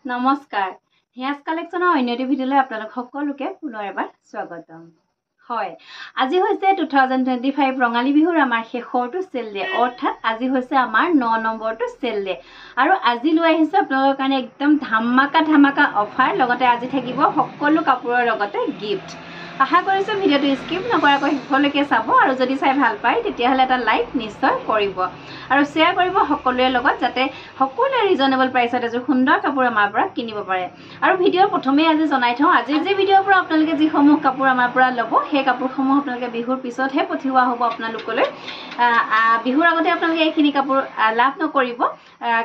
নমস্কাৰ হিয়াজ কালেকশ্যনৰ অন্য এটি ভিডিঅ'লৈ আপোনালোক সকলোকে পুনৰ এবাৰ স্বাগতম হয় আজি হৈছে 2025 ৰঙালী বিহুৰ আমাৰ শেষৰটো সেল ডে অৰ্থাৎ আজি হৈছে আমাৰ 9 নম্বৰটো সেল ডে আৰু আজি লৈ আহিছো আপোনালোকৰ কাৰণে একদম ধামাকা অফাৰ লগতে আজি থাকিব সকলো কাপোৰৰ লগতে গিফট আশা কৰিছো ভিডিঅ'টো স্কিপ নকৰাকৈ শেষলৈকে চাব আৰু যদি চাই ভাল পায় তেতিয়াহলে এটা লাইক নিশ্চয় কৰিব আৰু শেয়াৰ কৰিব সকলোৰে লগত যাতে সকলোৱে ৰিজনেবল প্ৰাইসত এযোৰ সুন্দৰ কাপোৰ আমাৰ পৰা কিনিব পাৰে আৰু ভিডিঅ'ৰ প্ৰথমে আজি জনাই থওঁ আজি যে ভিডিঅ'ৰ পৰা আপোনালোকে যি সমূহ কাপোৰ আমাৰ পৰা ল'ব সেই কাপোৰসমূহ আপোনালোকে বিহুৰ পিছতহে পঠিওৱা হ'ব আপোনালোকলৈ বিহুৰ আগতে আপোনালোকে এইখিনি কাপোৰ লাভ নকৰিব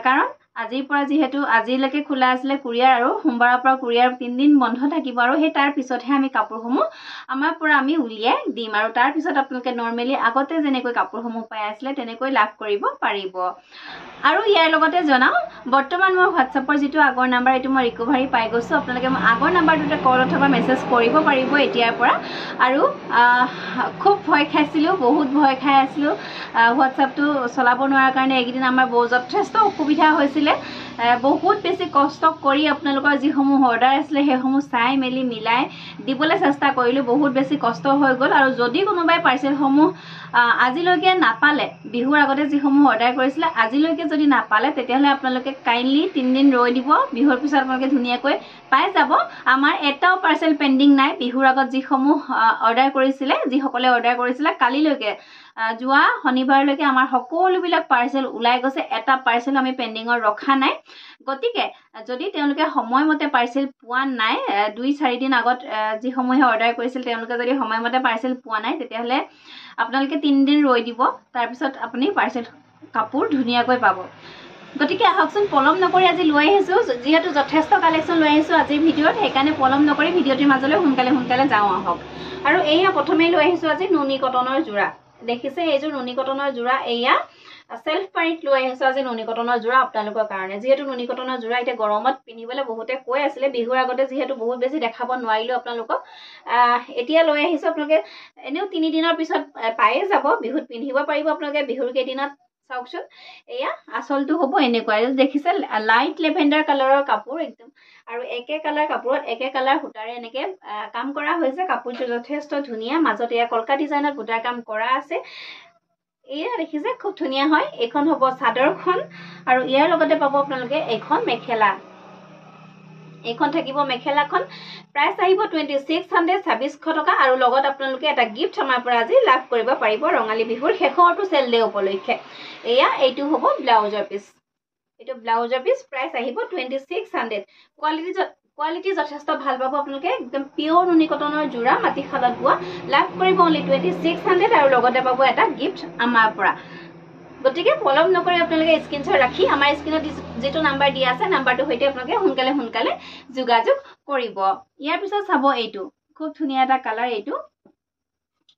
কাৰণ আজিৰ পৰা যেহেতু আজিলৈকে খোলা আছিলে কুৰিয়াৰ আৰু সোমবাৰৰ পৰা কুৰিয়াৰ 3 দিন বন্ধ থাকিব আৰু সেই তাৰ পিছতহে আমি কাপোৰসমূহ আমাৰ পৰা আমি উলিয়াই দিম আৰু তাৰ পিছত আপোনালোকে নৰমালি আগতে যেনেকৈ কাপোৰসমূহ পাই আছিলে তেনেকৈ লাভ কৰিব পাৰিব আৰু ইয়াৰ লগতে জনাও বৰ্তমান মই হোৱাটছআপৰ যিটো আগৰ নাম্বাৰ এটো মই ৰিকভাৰী পাই গৈছো আপোনালোকে আগৰ নাম্বাৰটোতে কল অথবা মেছেজ কৰিব পাৰিব এতিয়াৰ পৰা আৰু খুব ভয় খাইছিলো বহুত ভয় খাই আছিলো হোৱাটছআপটো চলাব নোৱাৰাৰ কাৰণে এইকেইদিন আমাৰ যথেষ্ট অসুবিধা হৈছিল বহুত বেছি কষ্ট কৰি আপোনালোকৰ যিসমূহ অৰ্ডাৰ আছিলে সেইসমূহ চাই মেলি মিলাই দিবলৈ চেষ্টা কৰিলো বহুত বেছি কষ্ট হৈ গ'ল আৰু যদি কোনোবাই পাৰ্সেলসমূহ আজিলৈকে নাপালে বিহুৰ আগতে যিসমূহ অৰ্ডাৰ কৰিছিলে আজিলৈকে যদি নাপালে তেতিয়াহলে আপোনালোকে কাইন্ডলি 3 দিন ৰৈ দিব বিহুৰ পিছত আপোনালোকে ধুনীয়াকৈ পাই যাব আমাৰ এটাও পাৰ্সেল পেন্ডিং নাই বিহুৰ আগত যিসমূহ অৰ্ডাৰ কৰিছিলে যিসকলে অৰ্ডাৰ কৰিছিলে কালিলৈকে যোৱা শনিবাৰলৈকে আমাৰ সকলোবিলাক পাৰ্সেল ওলাই গৈছে এটা পাৰ্সেল আমি পেন্ডিংৰ ৰখা নাই গতিকে যদি তেওঁলোকে সময়মতে পাৰ্সেল পোৱা নাই 2-4 দিন আগত যিসমূহে অৰ্ডাৰ কৰিছিল তেওঁলোকে যদি সময়মতে পাৰ্সেল পোৱা নাই তেতিয়াহলে আপোনালোকে 3 দিন ৰৈ দিব তাৰ পিছত আপুনি পাৰ্সেল কাপোৰ ধুনীয়াকৈ পাব গতিকে আহকচোন পলম নকৰি আজি লৈ আহিছো যেহেতু যথেষ্ট কালেকশ্যন লৈ আহিছো আজি ভিডিঅ'ত সেইকাৰণে পলম নকৰি ভিডিঅ'টিৰ মাজলৈ সোনকালে যাওঁ আহক আৰু এইয়া প্ৰথমে লৈ আহিছো আজি নুনি কটনৰ জোৰা দেখিছে এইযোৰ নুনি কটনৰ জোৰা এইয়া সেলফ পাৰিত লৈ আহিছো আজি নুনি কটনৰ জোৰা আপোনালোকৰ কাৰণে যেহেতু নুনি কটনৰ জোৰা এতিয়া গৰমত পিন্ধিবলৈ বহুতে কৈ আছিলে বিহুৰ আগতে যেহেতু বহুত বেছি দেখাব নোৱাৰিলো আপোনালোকক এতিয়া লৈ আহিছো আপোনালোকে এনেও 3 দিনৰ পিছত পায়ে যাব বিহুত পিন্ধিব পাৰিব আপোনালোকে বিহুৰ কেইদিনত চাওকচোন এয়া আচলটো হ'ব এনেকুৱা দেখিছে লাইট লেভেণ্ডাৰ কালাৰৰ কাপোৰ একদম আৰু একে কালাৰ কাপোৰত একে কালাৰ সূতাৰে এনেকে কাম কৰা হৈছে কাপোৰটো যথেষ্ট ধুনীয়া মাজত এয়া কলকা ডিজাইনত সূতাৰ কাম কৰা আছে এয়া দেখিছে খুব ধুনীয়া হয় এখন হ'ব চাদৰখন আৰু ইয়াৰ লগতে পাব আপোনালোকে এখন মেখেলা এইখন থাকিব মেখেলাখন প্ৰাইস আহিব 2600 টকা আৰু লগত আপোনালোকে এটা গিফট আমাৰ পৰা আজি লাভ কৰিব পাৰিব ৰঙালী বিহুৰ শেষৰটো সেল ডে উপলক্ষে এয়া এইটো হ'ব ব্লাউজৰ পিস এইটো ব্লাউজৰ পিস প্ৰাইস আহিব 2600 কোৱালিটি যথেষ্ট ভাল পাব আপোনালোকে একদম পিওৰ নুনি কটনৰ জোৰা মাটি খালত বোৱা লাভ কৰিব অনলি 2600 আৰু লগতে পাব এটা গিফট আমাৰ পৰা গতিকে পলম নকৰি আপোনালোকে স্ক্ৰিনশ্বট ৰাখি আমাৰ স্ক্ৰিনত যেটো নাম্বাৰ দিয়া আছে নাম্বাৰটো হৈতে আপোনালোকে সোনকালে যোগাযোগ কৰিব ইয়াৰ পিছত চাব এইটো খুব ধুনীয়া এটা কালাৰ এইটো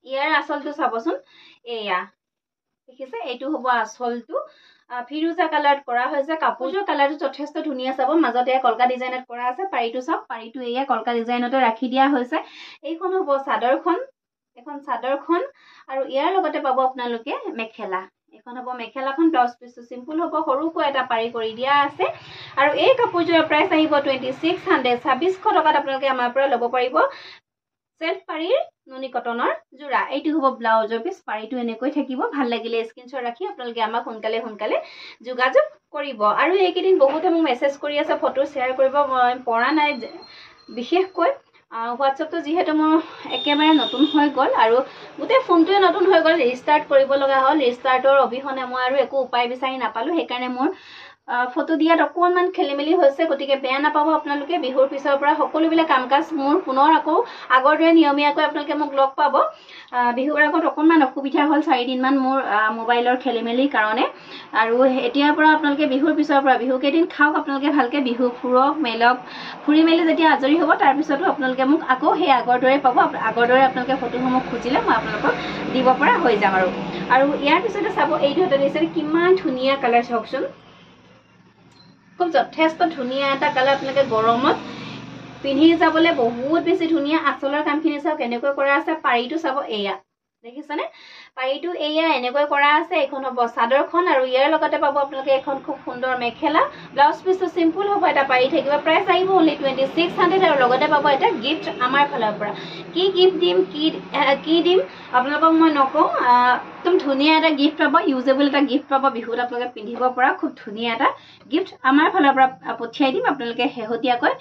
ইয়াৰ আচলটো চাবচোন এয়া দেখিছে এইটো হ'ব আচলটো ফিৰোজা কালাৰত কৰা হৈছে কাপোৰৰ কালাৰটো যথেষ্ট ধুনীয়া চাব মাজতে কলকা ডিজাইনত কৰা আছে পাৰিটো সব পাৰিটো এয়া কলকা ডিজাইনতে ৰাখি দিয়া হৈছে এইখন হ'ব চাদৰখন এখন চাদৰখন আৰু ইয়াৰ লগতে পাব আপোনালোকে মেখেলা এখন হ'ব মেখেলাখন ব্লাউজ পিসটো সিম্পল হ'ব সৰুকৈ এটা পাৰি কৰি দিয়া আছে আৰু এই কাপোৰযোৰৰ প্ৰাইস আহিব 2600 টকাত আপোনালোকে আমাৰ পৰা ল'ব পাৰিব সেলফ পাৰিৰ নুনি কটনৰ জোৰা এইটো হ'ব ব্লাউজৰ পিস পাৰিটো এনেকৈ থাকিব ভাল লাগিলে স্ক্ৰিনশ্বট ৰাখি আপোনালোকে আমাক সোনকালে যোগাযোগ কৰিব আৰু এইকেইদিন বহুতে মোক মেছেজ কৰি আছে ফটো শেয়াৰ কৰিব মই পৰা নাই বিশেষকৈ হোৱাটছআপটো যেহেতু মোৰ একেবাৰে নতুন হৈ গ'ল আৰু গোটেই ফোনটোৱে নতুন হৈ গ'ল ৰিস্টাৰ্ট কৰিব লগা হ'ল ৰিস্টাৰ্টৰ অবিহনে মই আৰু একো উপায় বিচাৰি নাপালো সেইকাৰণে মোৰ ফটো দিয়াত অকণমান খেলিমেলি হৈছে গতিকে বেয়া নাপাব আপোনালোকে বিহুৰ পিছৰ পৰা সকলোবিলাক কামকাজ মোৰ পুনৰ আকৌ আগৰ দৰে নিয়মীয়াকৈ আপোনালোকে মোক লগ পাব বিহুৰ আগত অকণমান অসুবিধা হ'ল 4 দিন মান মোৰ মোবাইলৰ খেলিমেলিৰ কাৰণে আৰু এতিয়াৰ পৰা আপোনালোকে বিহুৰ পিছৰ পৰা বিহু কেইদিন খাওক আপোনালোকে ভালকে বিহু ফুৰক মেলক ফুৰি মেলি যেতিয়া আজৰি হ'ব তাৰ পিছতো আপোনালোকে মোক আকৌ সেই আগৰ দৰে পাব আগৰ দৰে আপোনালোকে ফটোসমূহ খুজিলে মই আপোনালোকক দিব পৰা হৈ যাম আৰু ইয়াৰ পিছতে চাব এইটো এটা দিছে কিমান ধুনীয়া কালাৰ চাওকচোন খুব যথেষ্ট ধুনীয়া এটা কালাৰ আপোনালোকে গৰমত পিন্ধি যাবলৈ বহুত বেছি ধুনীয়া আচলৰ কামখিনি চাওক কেনেকৈ কৰা আছে পাৰিটো চাব এয়া দেখিছানে পাৰীটো এয়া এনেকৈ কৰা আছে এখন হ'ব চাদৰখন আৰু ইয়াৰ লগতে পাব আপোনালোকে এখন খুব সুন্দৰ মেখেলা ব্লাউজ পিছটো সিম্পল হ'ব এটা পাৰী থাকিব প্ৰাইস আহিব only 2600 আৰু লগতে পাব এটা গিফট আমাৰ ফালৰ পৰা কি গিফট দিম কি দিম আপোনালোকক মই নকওঁ একদম ধুনীয়া এটা গিফট পাব ইউজেবল এটা গিফট পাব বিহুত আপোনালোকে পিন্ধিব পৰা খুব ধুনীয়া এটা গিফট আমাৰ ফালৰ পৰা পঠিয়াই দিম আপোনালোকে হেহতিয়াকৈ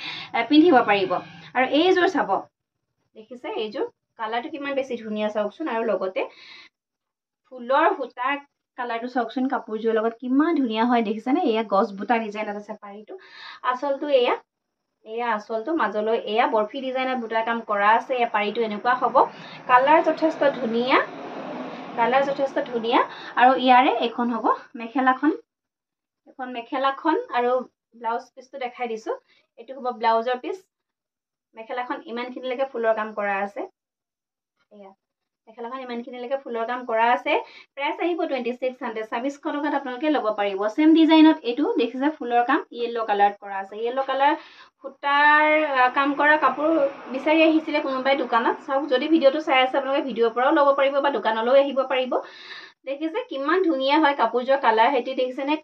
পিন্ধিব পাৰিব আৰু এইযোৰ চাব দেখিছে এইযোৰ কালাৰটো কিমান বেছি ধুনীয়া চাওকচোন আৰু লগতে ফুলৰ সূতাৰ কালাৰটো চাওকচোন কাপোৰযোৰৰ লগত কিমান ধুনীয়া হয় দেখিছেনে এয়া গছ বুটা ডিজাইনত আছে পাৰীটো আচলটো এয়া আচলটো মাজলৈ এয়া বৰফি ডিজাইনত বুটাৰ কাম কৰা আছে এয়া পাৰীটো এনেকুৱা হ'ব কালাৰ যথেষ্ট ধুনীয়া আৰু ইয়াৰে এখন হ'ব মেখেলাখন আৰু ব্লাউজ পিছটো দেখাই দিছো এইটো হ'ব ব্লাউজৰ পিছ মেখেলাখন ইমানখিনিলৈকে ফুলৰ কাম কৰা আছে এয়া মেখেলাখন ইমানখিনিলৈকে ফুলৰ কাম কৰা আছে প্ৰাইস আহিব 2600 2600 টকাত আপোনালোকে ল'ব পাৰিব সেম ডিজাইনত এইটো দেখিছে ফুলৰ কাম ইয়েলো কালাৰত কৰা আছে ইয়েলো কালাৰ সূতাৰ কাম কৰা কাপোৰ বিচাৰি আহিছিলে কোনোবাই দোকানত চাওক যদি ভিডিওটো চাই আছে আপোনালোকে ভিডিওৰ পৰাও ল'ব পাৰিব বা দোকানলৈ আহিব পাৰিব দেখিছে কিমান ধুনীয়া হয় কাপোৰযোৰ কালাৰ হেতি দেখিছেনে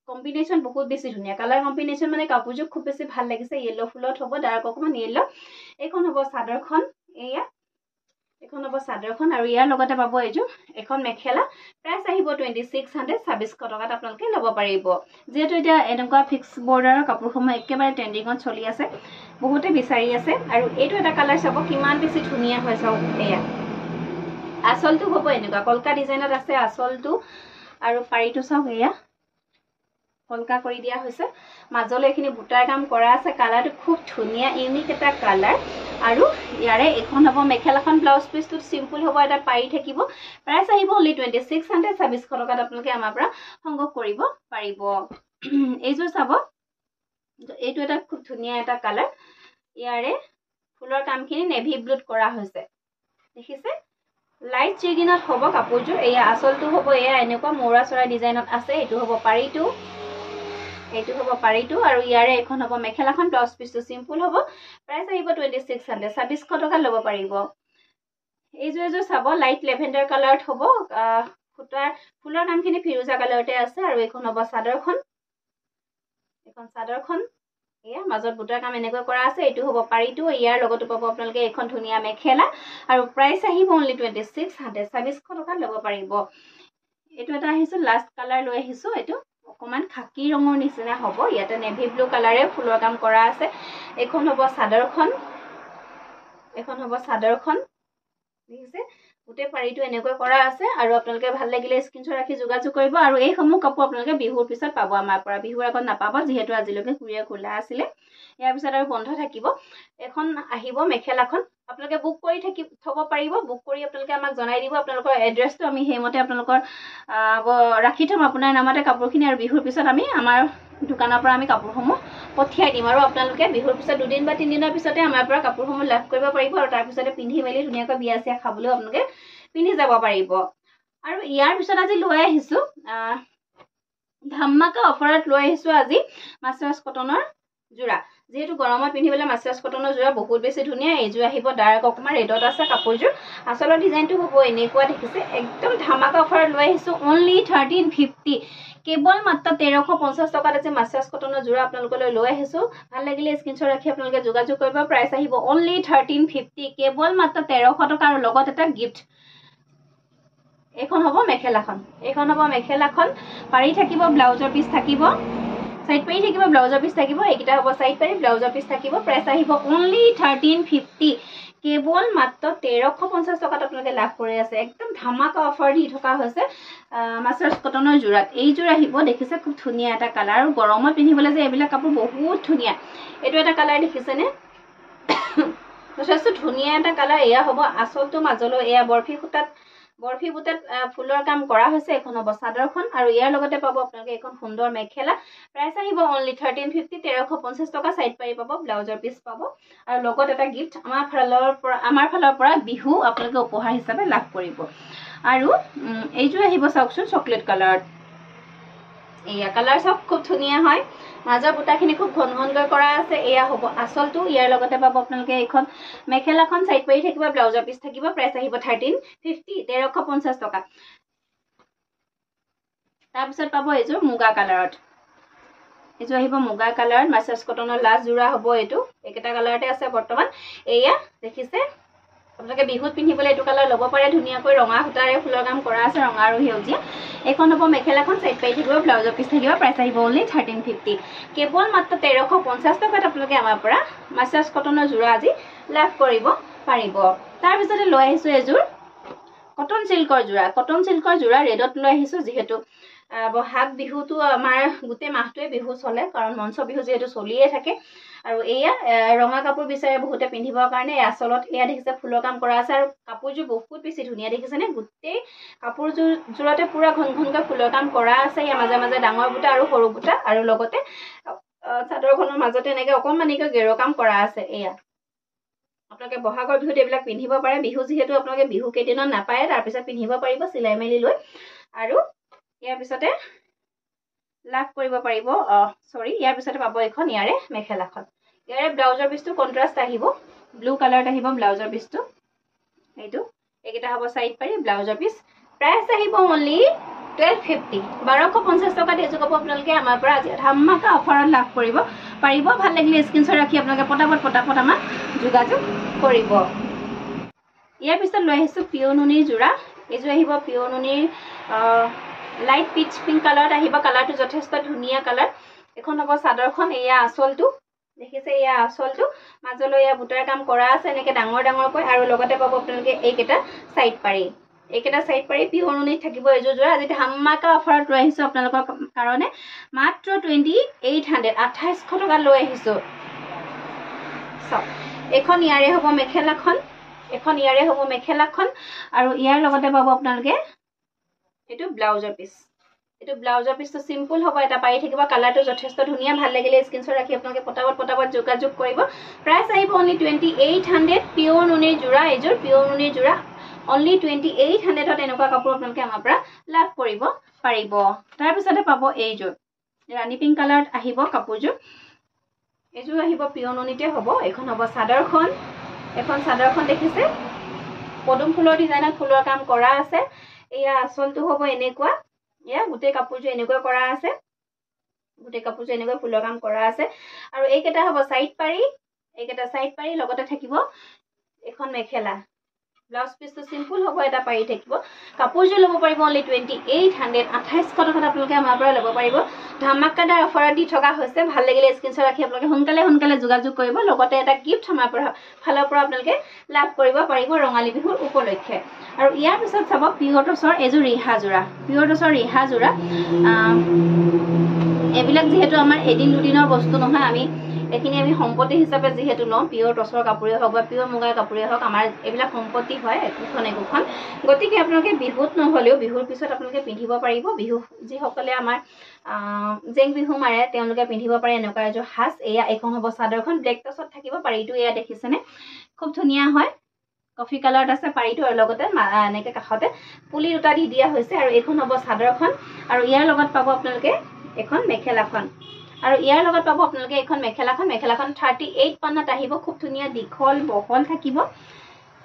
কম্বিনেশন বহুত বেছি ধুনীয়া কালাৰ কম্বিনেশন মানে কাপোৰযোৰ খুব বেছি ভাল লাগিছে ইয়েলো ফুলত হ'ব ডাৰ্ক অকমান ইয়েলো এইখন হ'ব চাদৰখন এয়া এখন হ'ব চাদৰখন আৰু ইয়াৰ লগতে পাব এইযোৰ এখন মেখেলা প্ৰাইস আহিব 2600 2600 টকাত আপোনালোকে ল'ব পাৰিব যেহেতু এতিয়া এনেকুৱা ফিক্স বৰ্ডাৰৰ কাপোৰসমূহ একেবাৰে ট্ৰেন্ডিঙত চলি আছে বহুতে বিচাৰি আছে আৰু এইটো এটা কালাৰ চাব কিমান বেছি ধুনীয়া হয় চাওক এয়া আচলটো হ'ব এনেকুৱা কলকা ডিজাইনত আছে আচলটো আৰু পাৰীটো চাওক এয়া কলকা কৰি দিয়া হৈছে মাজলৈ এখিনি বুটাৰ কাম কৰা আছে কালাৰটো খুব ধুনীয়া ইউনিক এটা কালাৰ আৰু ইয়াৰে এখন হ'ব মেখেলাখন ব্লাউজ পিছটো সিম্পল হ'ব এটা পাৰী থাকিব প্ৰাইস আহিব only 2600 2600 টকাত আপোনালোকে আমাৰ পৰা সংগ্ৰহ কৰিব পাৰিব এইযোৰ চাব এইটো এটা খুব ধুনীয়া এটা কালাৰ ইয়াৰে ফুলৰ কামখিনি নেভি ব্লুত কৰা হৈছে দেখিছে লাইট চিগিনত হ'ব কাপোৰযোৰ এয়া আচলটো হ'ব এয়া এনেকুৱা মৌৰা চৰা ডিজাইনত আছে এইটো হ'ব পাৰীটো আৰু ইয়াৰে এখন হ'ব মেখেলাখন ব্লাউজ পিছটো সিম্পল হ'ব প্ৰাইস আহিব 2600 2600 টকা ল'ব পাৰিব এইযোৰ চাব লাইট লেভেণ্ডাৰ কালাৰত হ'ব ফুলৰ কামখিনি ফিৰোজা কালাৰতে আছে আৰু এখন হ'ব চাদৰখন এয়া মাজত বুটাৰ কাম এনেকৈ কৰা আছে এইটো হ'ব পাৰীটো ইয়াৰ লগতো পাব আপোনালোকে এখন ধুনীয়া মেখেলা আৰু প্ৰাইস আহিব only 2600 2600 টকা ল'ব পাৰিব এইটো এটা আহিছে লাষ্ট কালাৰ লৈ আহিছো এইটো অকমান খাকি ৰঙৰ নিচিনা হ'ব ইয়াতে নেভি ব্লু কালাৰে ফুলৰ কাম কৰা আছে এখন হ'ব চাদৰখন দেখিছে উতে পাৰীটো এনেকৈ কৰা আছে আৰু আপোনালোকে ভাল লাগিলে স্ক্ৰিনশ্বট ৰাখি যোগাযোগ কৰিব আৰু এই সমূহ কাপোৰ আপোনালোকে বিহুৰ পিছত পাব আমাৰ পৰা বিহুৰ আগত নাপাব যেহেতু আজিলৈকে কুৰিয়াৰ খোলা আছিলে ইয়াৰ পিছত আৰু বন্ধ থাকিব এখন আহিব মেখেলাখন আপোনালোকে বুক কৰি থব পাৰিব বুক কৰি আপোনালোকে আমাক জনাই দিব আপোনালোকৰ এড্ৰেছটো আমি হেমতে আপোনালোকৰ ৰাখি থম আপোনাৰ নামতে কাপোৰখিনি আৰু বিহুৰ পিছত আমি আমাৰ দোকানৰ পৰা আমি কাপোৰসমূহ পঠিয়াই দিম আৰু আপোনালোকে বিহুৰ পিছত 2 দিন বা 3 দিনৰ পিছতে আমাৰ পৰা কাপোৰসমূহ লাভ কৰিব পাৰিব আৰু তাৰ পিছতে পিন্ধি মেলি ধুনীয়াকৈ বিয়া চিয়া খাবলৈ আপোনালোকে পিন্ধি যাব পাৰিব আৰু ইয়াৰ পিছত আজি লৈ আহিছো ধামাকা অফাৰত লৈ আহিছো আজি মাছৰাজ কটনৰ জোৰা যেহেতু গৰমত পিন্ধিবলৈ মাছৰাজ কটনৰ জোৰা বহুত বেছি ধুনীয়া এইযোৰ আহিব ডাৰ্ক অকমান ৰেডত আছে কাপোৰযোৰ আচলৰ ডিজাইনটো হ'ব এনেকুৱা দেখিছে একদম ধামাকা অফাৰত লৈ আহিছো only 1350 কেৱল মাত্ৰ 1350 টকাত আছে মাছৰাজ কটনৰ জোৰা আপোনালোকলৈ লৈ আহিছো ভাল লাগিলে স্ক্ৰিনশ্বট ৰাখি আপোনালোকে যোগাযোগ কৰিব প্ৰাইস আহিব only 1350 কেৱল মাত্ৰ 1300 টকা আৰু লগত এটা গিফট এখন হ'ব মেখেলাখন পাৰী থাকিব ব্লাউজৰ পিছ থাকিব সাইড পাৰী থাকিব ব্লাউজৰ পিছ থাকিব এইকিটা হ'ব সাইড পাৰী ব্লাউজৰ পিছ থাকিব প্ৰাইস আহিব only 1350 কেৱল মাত্ৰ 1350 টকাত আপোনালোকে লাভ কৰি আছে একদম ধামাকা অফাৰ দি থকা হৈছে মাছৰাজ কটনৰ জোৰাত এই জোৰা আহিব দেখিছে খুব ধুনীয়া এটা কালাৰ আৰু গৰমত পিন্ধিবলৈ যে এইবিলাক কাপোৰ বহুত ধুনীয়া এইটো এটা কালাৰ দেখিছেনে যথেষ্ট ধুনীয়া এটা কালাৰ এয়া হ'ব আচলটো মাজলৈ এয়া বৰফি বুটাত ফুলৰ কাম কৰা হৈছে এখন হ'ব চাদৰখন আৰু ইয়াৰ লগতে পাব আপোনালোকে এখন সুন্দৰ মেখেলা প্ৰাইস আহিব only 1350 1350 টকা সাইড পাৰী পাব ব্লাউজৰ পিছ পাব আৰু লগত এটা গিফট আমাৰ ফালৰ পৰা বিহু আপোনালোকে উপহাৰ হিচাপে লাভ কৰিব আৰু এইযোৰ আহিব চাওকচোন চকলেট কালাৰত এয়া কালাৰ সব খুব ধুনীয়া হয় মাজৰ বুটাখিনি খুব ঘন ঘনকৈ কৰা আছে এয়া হ'ব আঁচলটো ইয়াৰ লগতে পাব আপোনালোকে এইখন মেখেলাখন সাইড পাৰি থাকিব ব্লাউজৰ পিছ থাকিব প্ৰাইস আহিব 1350 টকা তাৰ পিছত পাব এযোৰ মুগা কালাৰত এযোৰ আহিব মুগা কালাৰত মাৰ্চাৰ্ছ কটনৰ লাষ্ট জোৰা হ'ব এটো একেটা কালাৰতে আছে বৰ্তমান এয়া দেখিছে আপোনালোকে বিহুত পিন্ধিবলৈ এটো কালাৰ ল'ব পাৰে ধুনীয়াকৈ ৰঙা সূতাৰে ফুলৰ কাম কৰা আছে ৰঙা আৰু সেউজীয়া এখন হ'ব মেখেলাখন সাইড পাৰি থাকিব ব্লাউজৰ পিছ থাকিব প্ৰাইস আহিব only 1350 কেৱল মাত্ৰ 1350 টকাত আপোনালোকে আমাৰ পৰা মাৰ্চাৰ্ছ কটনৰ জোৰা আজি লাভ কৰিব পাৰিব তাৰ পিছতে লৈ আহিছো এযোৰ কটন সিল্কৰ জোৰা ৰেডত লৈ আহিছো যেহেতু বহাগ বিহুটো আমাৰ গুটে মাহটোৱে বিহু চলে কাৰণ মঞ্চ বিহু যেহেতু চলিয়ে থাকে আৰু এয়া ৰঙা কাপোৰ বিচাৰে বহুতে পিন্ধিবৰ কাৰণে আচলত এয়া দেখিছে ফুলৰ কাম কৰা আছে আৰু কাপোৰযোৰ বহুত বেছি ধুনীয়া দেখিছেনে গুটে কাপোৰযোৰতে পুৰা ঘন ঘনকৈ ফুলৰ কাম কৰা আছে ইয়াৰ মাজে মাজে ডাঙৰ বুটা আৰু সৰু বুটা আৰু লগতে চাদৰখনৰ মাজতে এনেকৈ অকণমানিকৈ গেৰ কাম কৰা আছে এয়া আপোনালোকে বহাগৰ বিহুত এইবিলাক পিন্ধিব পাৰে বিহু যেহেতু আপোনালোকে বিহু কেইদিনত নাপায় তাৰ পিছত পিন্ধিব পাৰিব চিলাই মেলি লৈ আৰু ইয়াৰ পিছতে লাভ কৰিব পাৰিব ইয়াৰ পিছতে পাব এখন ইয়াৰে মেখেলাখন ইয়াৰে ব্লাউজৰ পিছটো কন্ট্ৰাস্ট আহিব ব্লু কালাৰত আহিব ব্লাউজৰ পিছটো এইটো এইকেইটা হ'ব সাইড পাৰি ব্লাউজৰ পিছ প্ৰাইস আহিব only 1250 1250 টকাত এযোৰ কাপোৰ আপোনালোকে আমাৰ পৰা আজি ধামাকা অফাৰত লাভ কৰিব পাৰিব ভাল লাগিলে স্ক্ৰিনশ্বট ৰাখি আপোনালোকে পটাপট আমাৰ যোগাযোগ কৰিব ইয়াৰ পিছত লৈ আহিছো পিয়নুনিৰ জোৰা এযোৰ আহিব পিয়নুনিৰ লাইট পিচ পিংক কালাৰত আহিব কালাৰটো যথেষ্ট ধুনীয়া কালাৰ এখন হ'ব চাদৰখন এয়া আঁচলটো দেখিছে এয়া আঁচলটো মাজলৈ এয়া বুটাৰ কাম কৰা আছে এনেকৈ ডাঙৰকৈ আৰু লগতে পাব আপোনালোকে এইকেইটা সাইড পাৰি পিয়নুনিত থাকিব এযোৰ জোৰা আজি ধামাকা অফাৰত লৈ আহিছো আপোনালোকৰ কাৰণে মাত্ৰ 2800 টকা লৈ আহিছো সব এখন ইয়াৰে হ'ব মেখেলাখন আৰু ইয়াৰ লগতে পাব আপোনালোকে এটো ব্লাউজৰ পিছটো সিম্পল হ'ব এটা পাৰি থাকিব কালাৰটো যথেষ্ট ধুনীয়া ভাল লাগিলে স্ক্ৰিনশ্বট ৰাখি আপোনালোকে পটাপট যোগাযোগ কৰিব প্ৰাইস আহিব only 2800 পিয়নুনিৰ জোৰা এযোৰ পিয়নুনিৰ জোৰা only 2800 ত এনেকুৱা কাপোৰ আপোনালোকে আমাৰ পৰা লাভ কৰিব পাৰিব তাৰ পিছতে পাব এইযোৰ ৰাণী পিংক কালাৰত আহিব কাপোৰযোৰ এযোৰ আহিব পিয়নুনিতে হ'ব এখন হ'ব চাদৰখন দেখিছে পদুম ফুলৰ ডিজাইনত ফুলৰ কাম কৰা আছে এয়া আঁচলটো হ'ব এনেকুৱা এয়া গুটে কাপোৰযোৰ এনেকৈ কৰা আছে ফুলৰ কাম কৰা আছে আৰু এইকেইটা হ'ব সাইড পাৰি লগতে থাকিব এখন মেখেলা ব্লাউজ পিছটো সিম্পল হ'ব এটা পাৰি থাকিব কাপোৰযোৰ ল'ব পাৰিব only 2800 টকাত আপোনালোকে আমাৰ পৰা ল'ব পাৰিব ধামাকাদাৰ অফাৰত দি থকা হৈছে ভাল লাগিলে স্ক্ৰিনশ্বট ৰাখি আপোনালোকে সোনকালে যোগাযোগ কৰিব লগতে এটা গিফট আমাৰ পৰা ফালৰ পৰা আপোনালোকে লাভ কৰিব পাৰিব ৰঙালী বিহুৰ উপলক্ষে আৰু ইয়াৰ পিছত চাব পিয়ৰ টছৰ এযোৰ ৰিহা জোৰা এইবিলাক যেহেতু আমাৰ এদিন দুদিনৰ বস্তু নহয় আমি এখিনি আমি সম্পত্তি হিচাপে যেহেতু লওঁ পিয়ৰ টছৰ কাপোৰে হওক বা পিয়ৰ মুগাৰ কাপোৰে হওক আমাৰ এইবিলাক সম্পত্তি হয় একোখন গতিকে আপোনালোকে বিহুত নহ'লেও বিহুৰ পিছত আপোনালোকে পিন্ধিব পাৰিব বিহু যিসকলে আমাৰ জেং বিহু মাৰে তেওঁলোকে পিন্ধিব পাৰে এনেকুৱা এযোৰ সাজ এয়া এখন হ'ব চাদৰখন ব্লেক টছত থাকিব পাৰিটো এয়া দেখিছেনে খুব ধুনীয়া হয় কফি কালাৰত আছে পাৰিটো আৰু লগতে এনেকৈ কাষতে পুলি দুটা দি দিয়া হৈছে আৰু এইখন হ'ব চাদৰখন আৰু ইয়াৰ লগত পাব আপোনালোকে এখন মেখেলাখন আৰু ইয়াৰ লগত পাব আপোনালোকে এখন মেখেলাখন 38 পানাত আহিব খুব ধুনীয়া দীঘল বহল থাকিব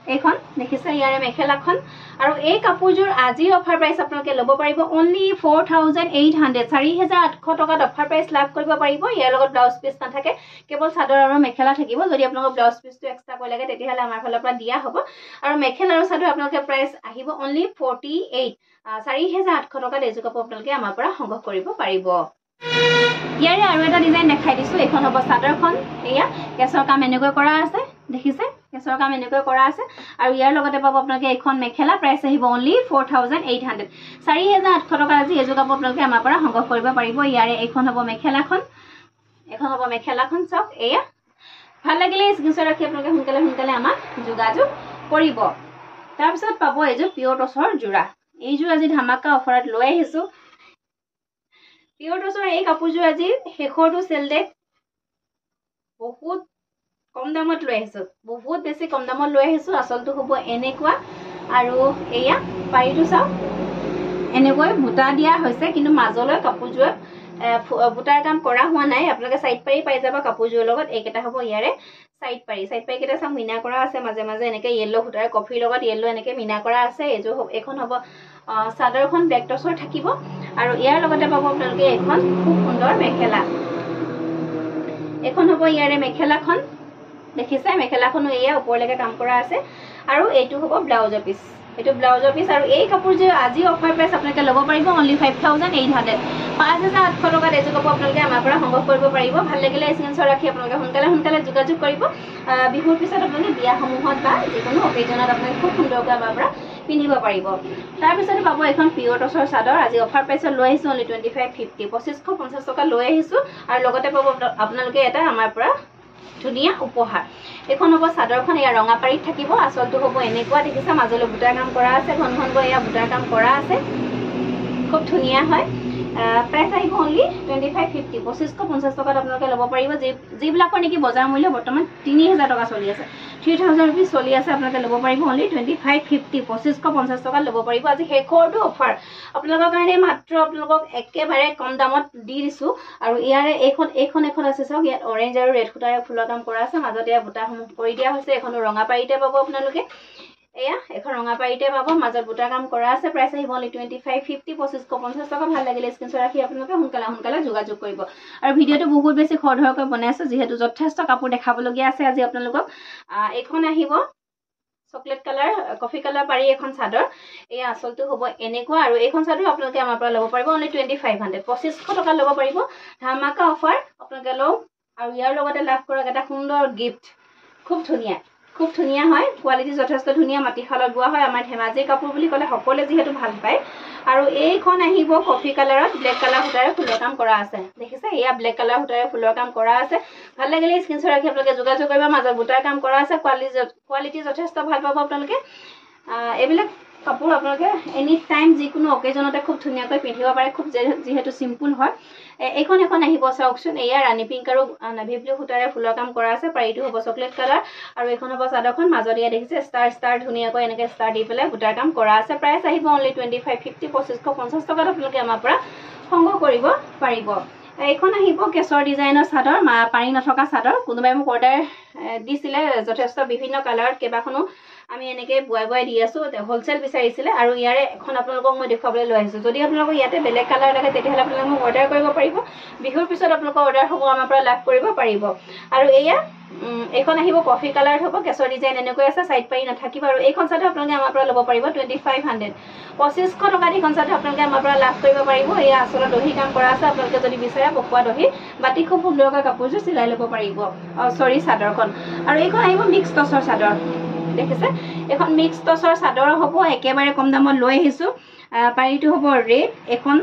এইখন দেখিছে ইয়াৰে মেখেলাখন আৰু এই কাপোৰযোৰ আজি অফাৰ প্ৰাইস আপোনালোকে ল'ব পাৰিব only 4800 টকাত অফাৰ প্ৰাইস লাভ কৰিব পাৰিব ইয়াৰ লগত ব্লাউজ পিস নাথাকে কেৱল চাদৰ আৰু মেখেলা থাকিব যদি আপোনালোকৰ ব্লাউজ পিসটো এক্সট্ৰা কৰি লাগে তেতিয়াহলে আমাৰ ফালৰ পৰা দিয়া হ'ব আৰু মেখেলা আৰু চাদৰ আপোনালোকে প্ৰাইস আহিব only 4800 টকাত এযোৰ কাপোৰ আপোনালোকে আমাৰ পৰা সংগ্ৰহ কৰিব পাৰিব ইয়াৰে আৰু এটা ডিজাইন দেখাই দিছো এখন হ'ব চাদৰখন এয়া কেছৰ কাম এনেকৈ কৰা আছে দেখিছে কেছৰ কাম এনেকৈ কৰা আছে আৰু ইয়াৰ লগতে পাব আপোনালোকে এখন মেখেলা প্ৰাইস আহিব only 4800 টকা আজি এযোৰ কাপোৰ আপোনালোকে আমাৰ পৰা সংগ্ৰহ কৰিব পাৰিব ইয়াৰে এখন হ'ব মেখেলাখন চাওক এয়া ভাল লাগিলে স্ক্ৰিনশ্বট ৰাখি আপোনালোকে সোনকালে আমাক যোগাযোগ কৰিব তাৰ পিছত পাব এযোৰ পিয়ৰ টছৰ জোৰা এইযোৰ আজি ধামাকা অফাৰত লৈ আহিছো পিয়ৰ টছৰ এই কাপোৰযোৰ আজি শেষৰটো সেল ডে বহুত কম দামত লৈ আহিছো বহুত বেছি কম দামত লৈ আহিছো আসলটো হ'ব এনেকুৱা আৰু এয়া পাৰিটো চাও এনেকৈ বুটা দিয়া হৈছে কিন্তু মাজলৈ কাপোৰযোৰ বুটাৰ কাম কৰা হোৱা নাই আপোনালোকে সাইড পাৰি পাই যাব কাপোৰযোৰৰ লগত এইকেইটা হ'ব ইয়াৰে সাইড পাৰি কেইটা চাম মিনা কৰা আছে মাজে মাজে এনেকে ইয়েলো বুটাৰ কফিৰ লগত ইয়েলো এনেকে মিনা কৰা আছে এইযোৰ এখন হ'ব চাদৰখন ব্লেক টছৰ থাকিব আৰু ইয়াৰ লগতে পাব আপোনালোকে এখন খুব সুন্দৰ মেখেলা এখন হ'ব ইয়াৰে মেখেলাখন দেখিছে মেখেলাখনো এয়া ওপৰলৈকে কাম কৰা আছে আৰু এইটো হ'ব ব্লাউজৰ পিস এইটো ব্লাউজৰ পিস আৰু এই কাপোৰ যে আজি অফাৰ প্ৰাইস আপোনালোকে ল'ব পাৰিব অনলি 5800 5800 টকাত এইটো কাপোৰ আপোনালোকে আমাৰ পৰা সংগ্ৰহ কৰিব পাৰিব ভাল লাগিলে স্ক্ৰীনশ্বট ৰাখি আপোনালোকে সোনকালে যোগাযোগ কৰিব বিহুৰ পিছত আপোনালোকে বিয়াসমূহত বা যিকোনো অকেজনত আপোনালোকে খুব সুন্দৰকৈ আমাৰ পৰা পিন্ধিব পাৰিব তাৰ পিছতে পাব এখন পিয়ৰ টছৰ চাদৰ আজি অফাৰ প্ৰাইসত লৈ আহিছো অনলি 2550 2550 টকা লৈ আহিছো আৰু লগতে পাব আপোনালোকে এটা আমাৰ পৰা ধুনিয়া উপহাৰ এখন হ'ব চাদৰখন এয়া ৰঙাপাৰীত থাকিব আসলটো হ'ব এনেকুৱা দেখিছা মাজলৈ বুটাৰ কাম কৰা আছে ঘন ঘনকৈ এয়া বুটাৰ কাম কৰা আছে খুব ধুনিয়া হয় প্ৰাইস আহিব অনলি 2550 2550 টকাত আপোনালোকে ল'ব পাৰিব যিবিলাকৰ নেকি বজাৰ মূল্য বৰ্তমান 3000 টকা চলি আছে 3000 रुपीस চলি আছে আপোনালোকে ল'ব পাৰিব অনলি 2550 2550 টকা ল'ব পাৰিব আজি শেষৰটো অফাৰ আপোনালোকৰ কাৰণে মাত্ৰ আপোনালোকক একেবাৰে কম দামত দি দিছো আৰু ইয়াৰে এখন আছে চাওক ইয়াত অৰেঞ্জ আৰু ৰেড সূতাৰে ফুলৰ কাম কৰা আছে মাজতে এয়া বুটাসমূহ কৰি দিয়া হৈছে এখনো ৰঙা পাৰিতে পাব আপোনালোকে এয়া এখন ৰঙা পাৰিতে পাব মাজত বুটা কাম কৰা আছে প্ৰাইস আহিব অনলি 2550 2550 টকা ভাল লাগিলে স্ক্ৰীনশ্বট ৰাখি আপোনালোকে সোনকালে যোগাযোগ কৰিব আৰু ভিডিওটো বহুত বেছি খৰধৰকৈ বনাইছো যেহেতু যথেষ্ট কাপোৰ দেখাবলগীয়া আছে আজি আপোনালোকক এখন আহিব চকলেট কালাৰ কফি কালাৰ পাৰি এখন চাদৰ এয়া আসলটো হ'ব এনেকুৱা আৰু এইখন চাদৰ আপোনালোকে আমাৰ পৰা ল'ব পাৰিব অনলি 2500 2500 টকা ল'ব পাৰিব ধামাকা অফাৰ আপোনালোকে লওক আৰু ইয়াৰ লগতে লাভ কৰক এটা সুন্দৰ গিফট খুব ধুনিয়া হয় কোৱালিটি যথেষ্ট ধুনিয়া মাটিশালত বোৱা হয় আমাৰ ধেমাজিৰ কাপোৰ বুলি ক'লে সকলোৱে যিহেতু ভাল পায় আৰু এইখন আহিব কফি কালাৰত ব্লেক কালাৰ সূতাৰে ফুলৰ কাম কৰা আছে দেখিছে এয়া ব্লেক কালাৰ সূতাৰে ফুলৰ কাম কৰা আছে ভাল লাগিলে স্ক্ৰীনশ্বট ৰাখি আপোনালোকে যোগাযোগ কৰিব মাজত বুটাৰ কাম কৰা আছে কোৱালিটি যথেষ্ট ভাল পাব আপোনালোকে এইবিলাক কাপোৰ আপোনালোকে এনি টাইম যিকোনো অকেজনতে খুব ধুনিয়াকৈ পিন্ধিব পাৰে খুব যেহেতু সিম্পল হয় এখন আহিব চাওকচোন এয়া ৰাণী পিংক আৰু নেভি ব্লু সূতাৰে ফুলৰ কাম কৰা আছে পাৰিটো হ'ব চকলেট কালাৰ আৰু এখন হ'ব চাদৰখন মাজত এয়া দেখিছে ষ্টাৰ ধুনিয়াকৈ এনেকৈ ষ্টাৰ দি পেলাই বুটাৰ কাম কৰা আছে প্ৰাইস আহিব অনলি 2550 2550 টকাত আপোনালোকে আমাৰ পৰা সংগ্ৰহ কৰিব পাৰিব এইখন আহিব কেশৰ ডিজাইনৰ চাদৰ পাৰি নথকা চাদৰ কোনোবাই মোক অৰ্ডাৰ দিছিলে যথেষ্ট বিভিন্ন কালাৰত কেবাখনো আমি এনেকৈ বুৱাই দি আছো হোলসেল বিচাৰিছিলে আৰু ইয়াৰে এখন আপোনালোকক মই দেখুৱাবলৈ লৈ আহিছো যদি আপোনালোকক ইয়াতে বেলেগ কালাৰ লাগে তেতিয়াহ'লে আপোনালোকে মোক অৰ্ডাৰ কৰিব পাৰিব বিহুৰ পিছত আপোনালোকৰ অৰ্ডাৰ হ'ব আমাৰ পৰা লাভ কৰিব পাৰিব আৰু এয়া এখন আহিব কফি কালাৰ হ'ব কেশৰ ডিজাইন এনেকৈ আছে সাইড পাৰি নাথাকিব আৰু এইখন চাদৰ আপোনালোকে আমাৰ পৰা ল'ব পাৰিব 2500 2500 টকাত এইখন চাদৰ আপোনালোকে আমাৰ পৰা লাভ কৰিব পাৰিব এয়া আচলত দহি কাম কৰা আছে আপোনালোকে যদি বিচাৰে পকোৱা দহি বাটি খুব সুন্দৰকৈ কাপোৰযোৰ চিলাই ল'ব পাৰিব চাদৰখন আৰু এইখন আহিব মিক্স টছৰ চাদৰ দেখিছে এখন মিক্স টছৰ চাদৰ হ'ব একেবাৰে কম দামত লৈ আহিছো পাৰিটো হ'ব ৰেড এখন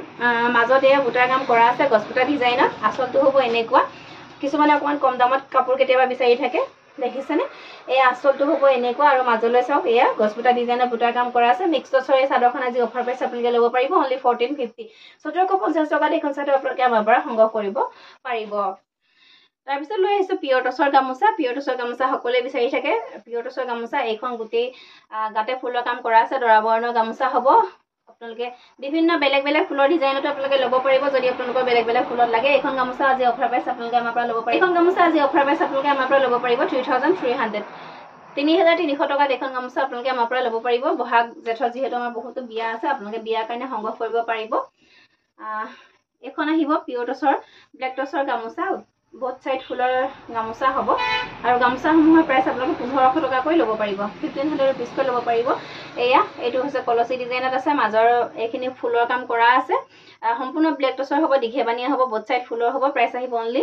মাজত এয়া বুটাৰ কাম কৰা আছে গছপুটা ডিজাইনত আচলটো হ'ব এনেকুৱা কিছুমানে অকমান কম দামত কাপোৰ কেতিয়াবা বিচাৰি থাকে দেখিছেনে এই আচলটো হ'ব এনেকুৱা আৰু মাজলৈ চাওক এয়া গছপুটা ডিজাইনৰ বুটাৰ কাম কৰা আছে মিক্স টছৰ এই চাদৰখন আজি অফাৰ প্ৰাইস আপোনালোকে ল'ব পাৰিব অনলি 1450 1750 টকাত এইখন চাদৰ আপোনালোকে আমাৰ পৰা সংগ্ৰহ কৰিব পাৰিব তাৰপিছত লৈ আহিছো পিয়ৰ টছৰ গামোচা সকলোৱে বিচাৰি থাকে পিয়ৰ টছৰ গামোচা এইখন গোটেই গাতে ফুলৰ কাম কৰা আছে দৰা বৰণৰ গামোচা হ'ব আপোনালোকে বিভিন্ন বেলেগ ফুলৰ ডিজাইনটো আপোনালোকে ল'ব পাৰিব যদি আপোনালোকৰ বেলেগ ফুলত লাগে এইখন গামোচা আজি অফাৰ প্ৰাইস আপোনালোকে আমাৰ পৰা ল'ব পাৰিব এইখন গামোচা আজি অফাৰ প্ৰাইস আপোনালোকে আমাৰ পৰা ল'ব পাৰিব 3300 3300 টকাত এইখন গামোচা আপোনালোকে আমাৰ পৰা ল'ব পাৰিব বহাগ জেঠত যিহেতু আমাৰ বহুতো বিয়া আছে আপোনালোকে বিয়াৰ কাৰণে সংগ্ৰহ কৰিব পাৰিব এইখন আহিব পিয়ৰ টছৰ ব্লেক টছৰ গামোচা both side ফুলৰ গামোচা হ'ব আৰু গামোচাসমূহৰ প্ৰাইস আপোনালোকে 1500 টকাকৈ ল'ব পাৰিব 1500 रुपीस কৈ ল'ব পাৰিব এয়া এইটো হৈছে কলচি ডিজাইনত আছে মাজৰ এইখিনি ফুলৰ কাম কৰা আছে সম্পূৰ্ণ ব্লেক টছৰ হ'ব দিঘেবানিয়া হ'ব both side ফুলৰ হ'ব প্ৰাইস আহিব অনলি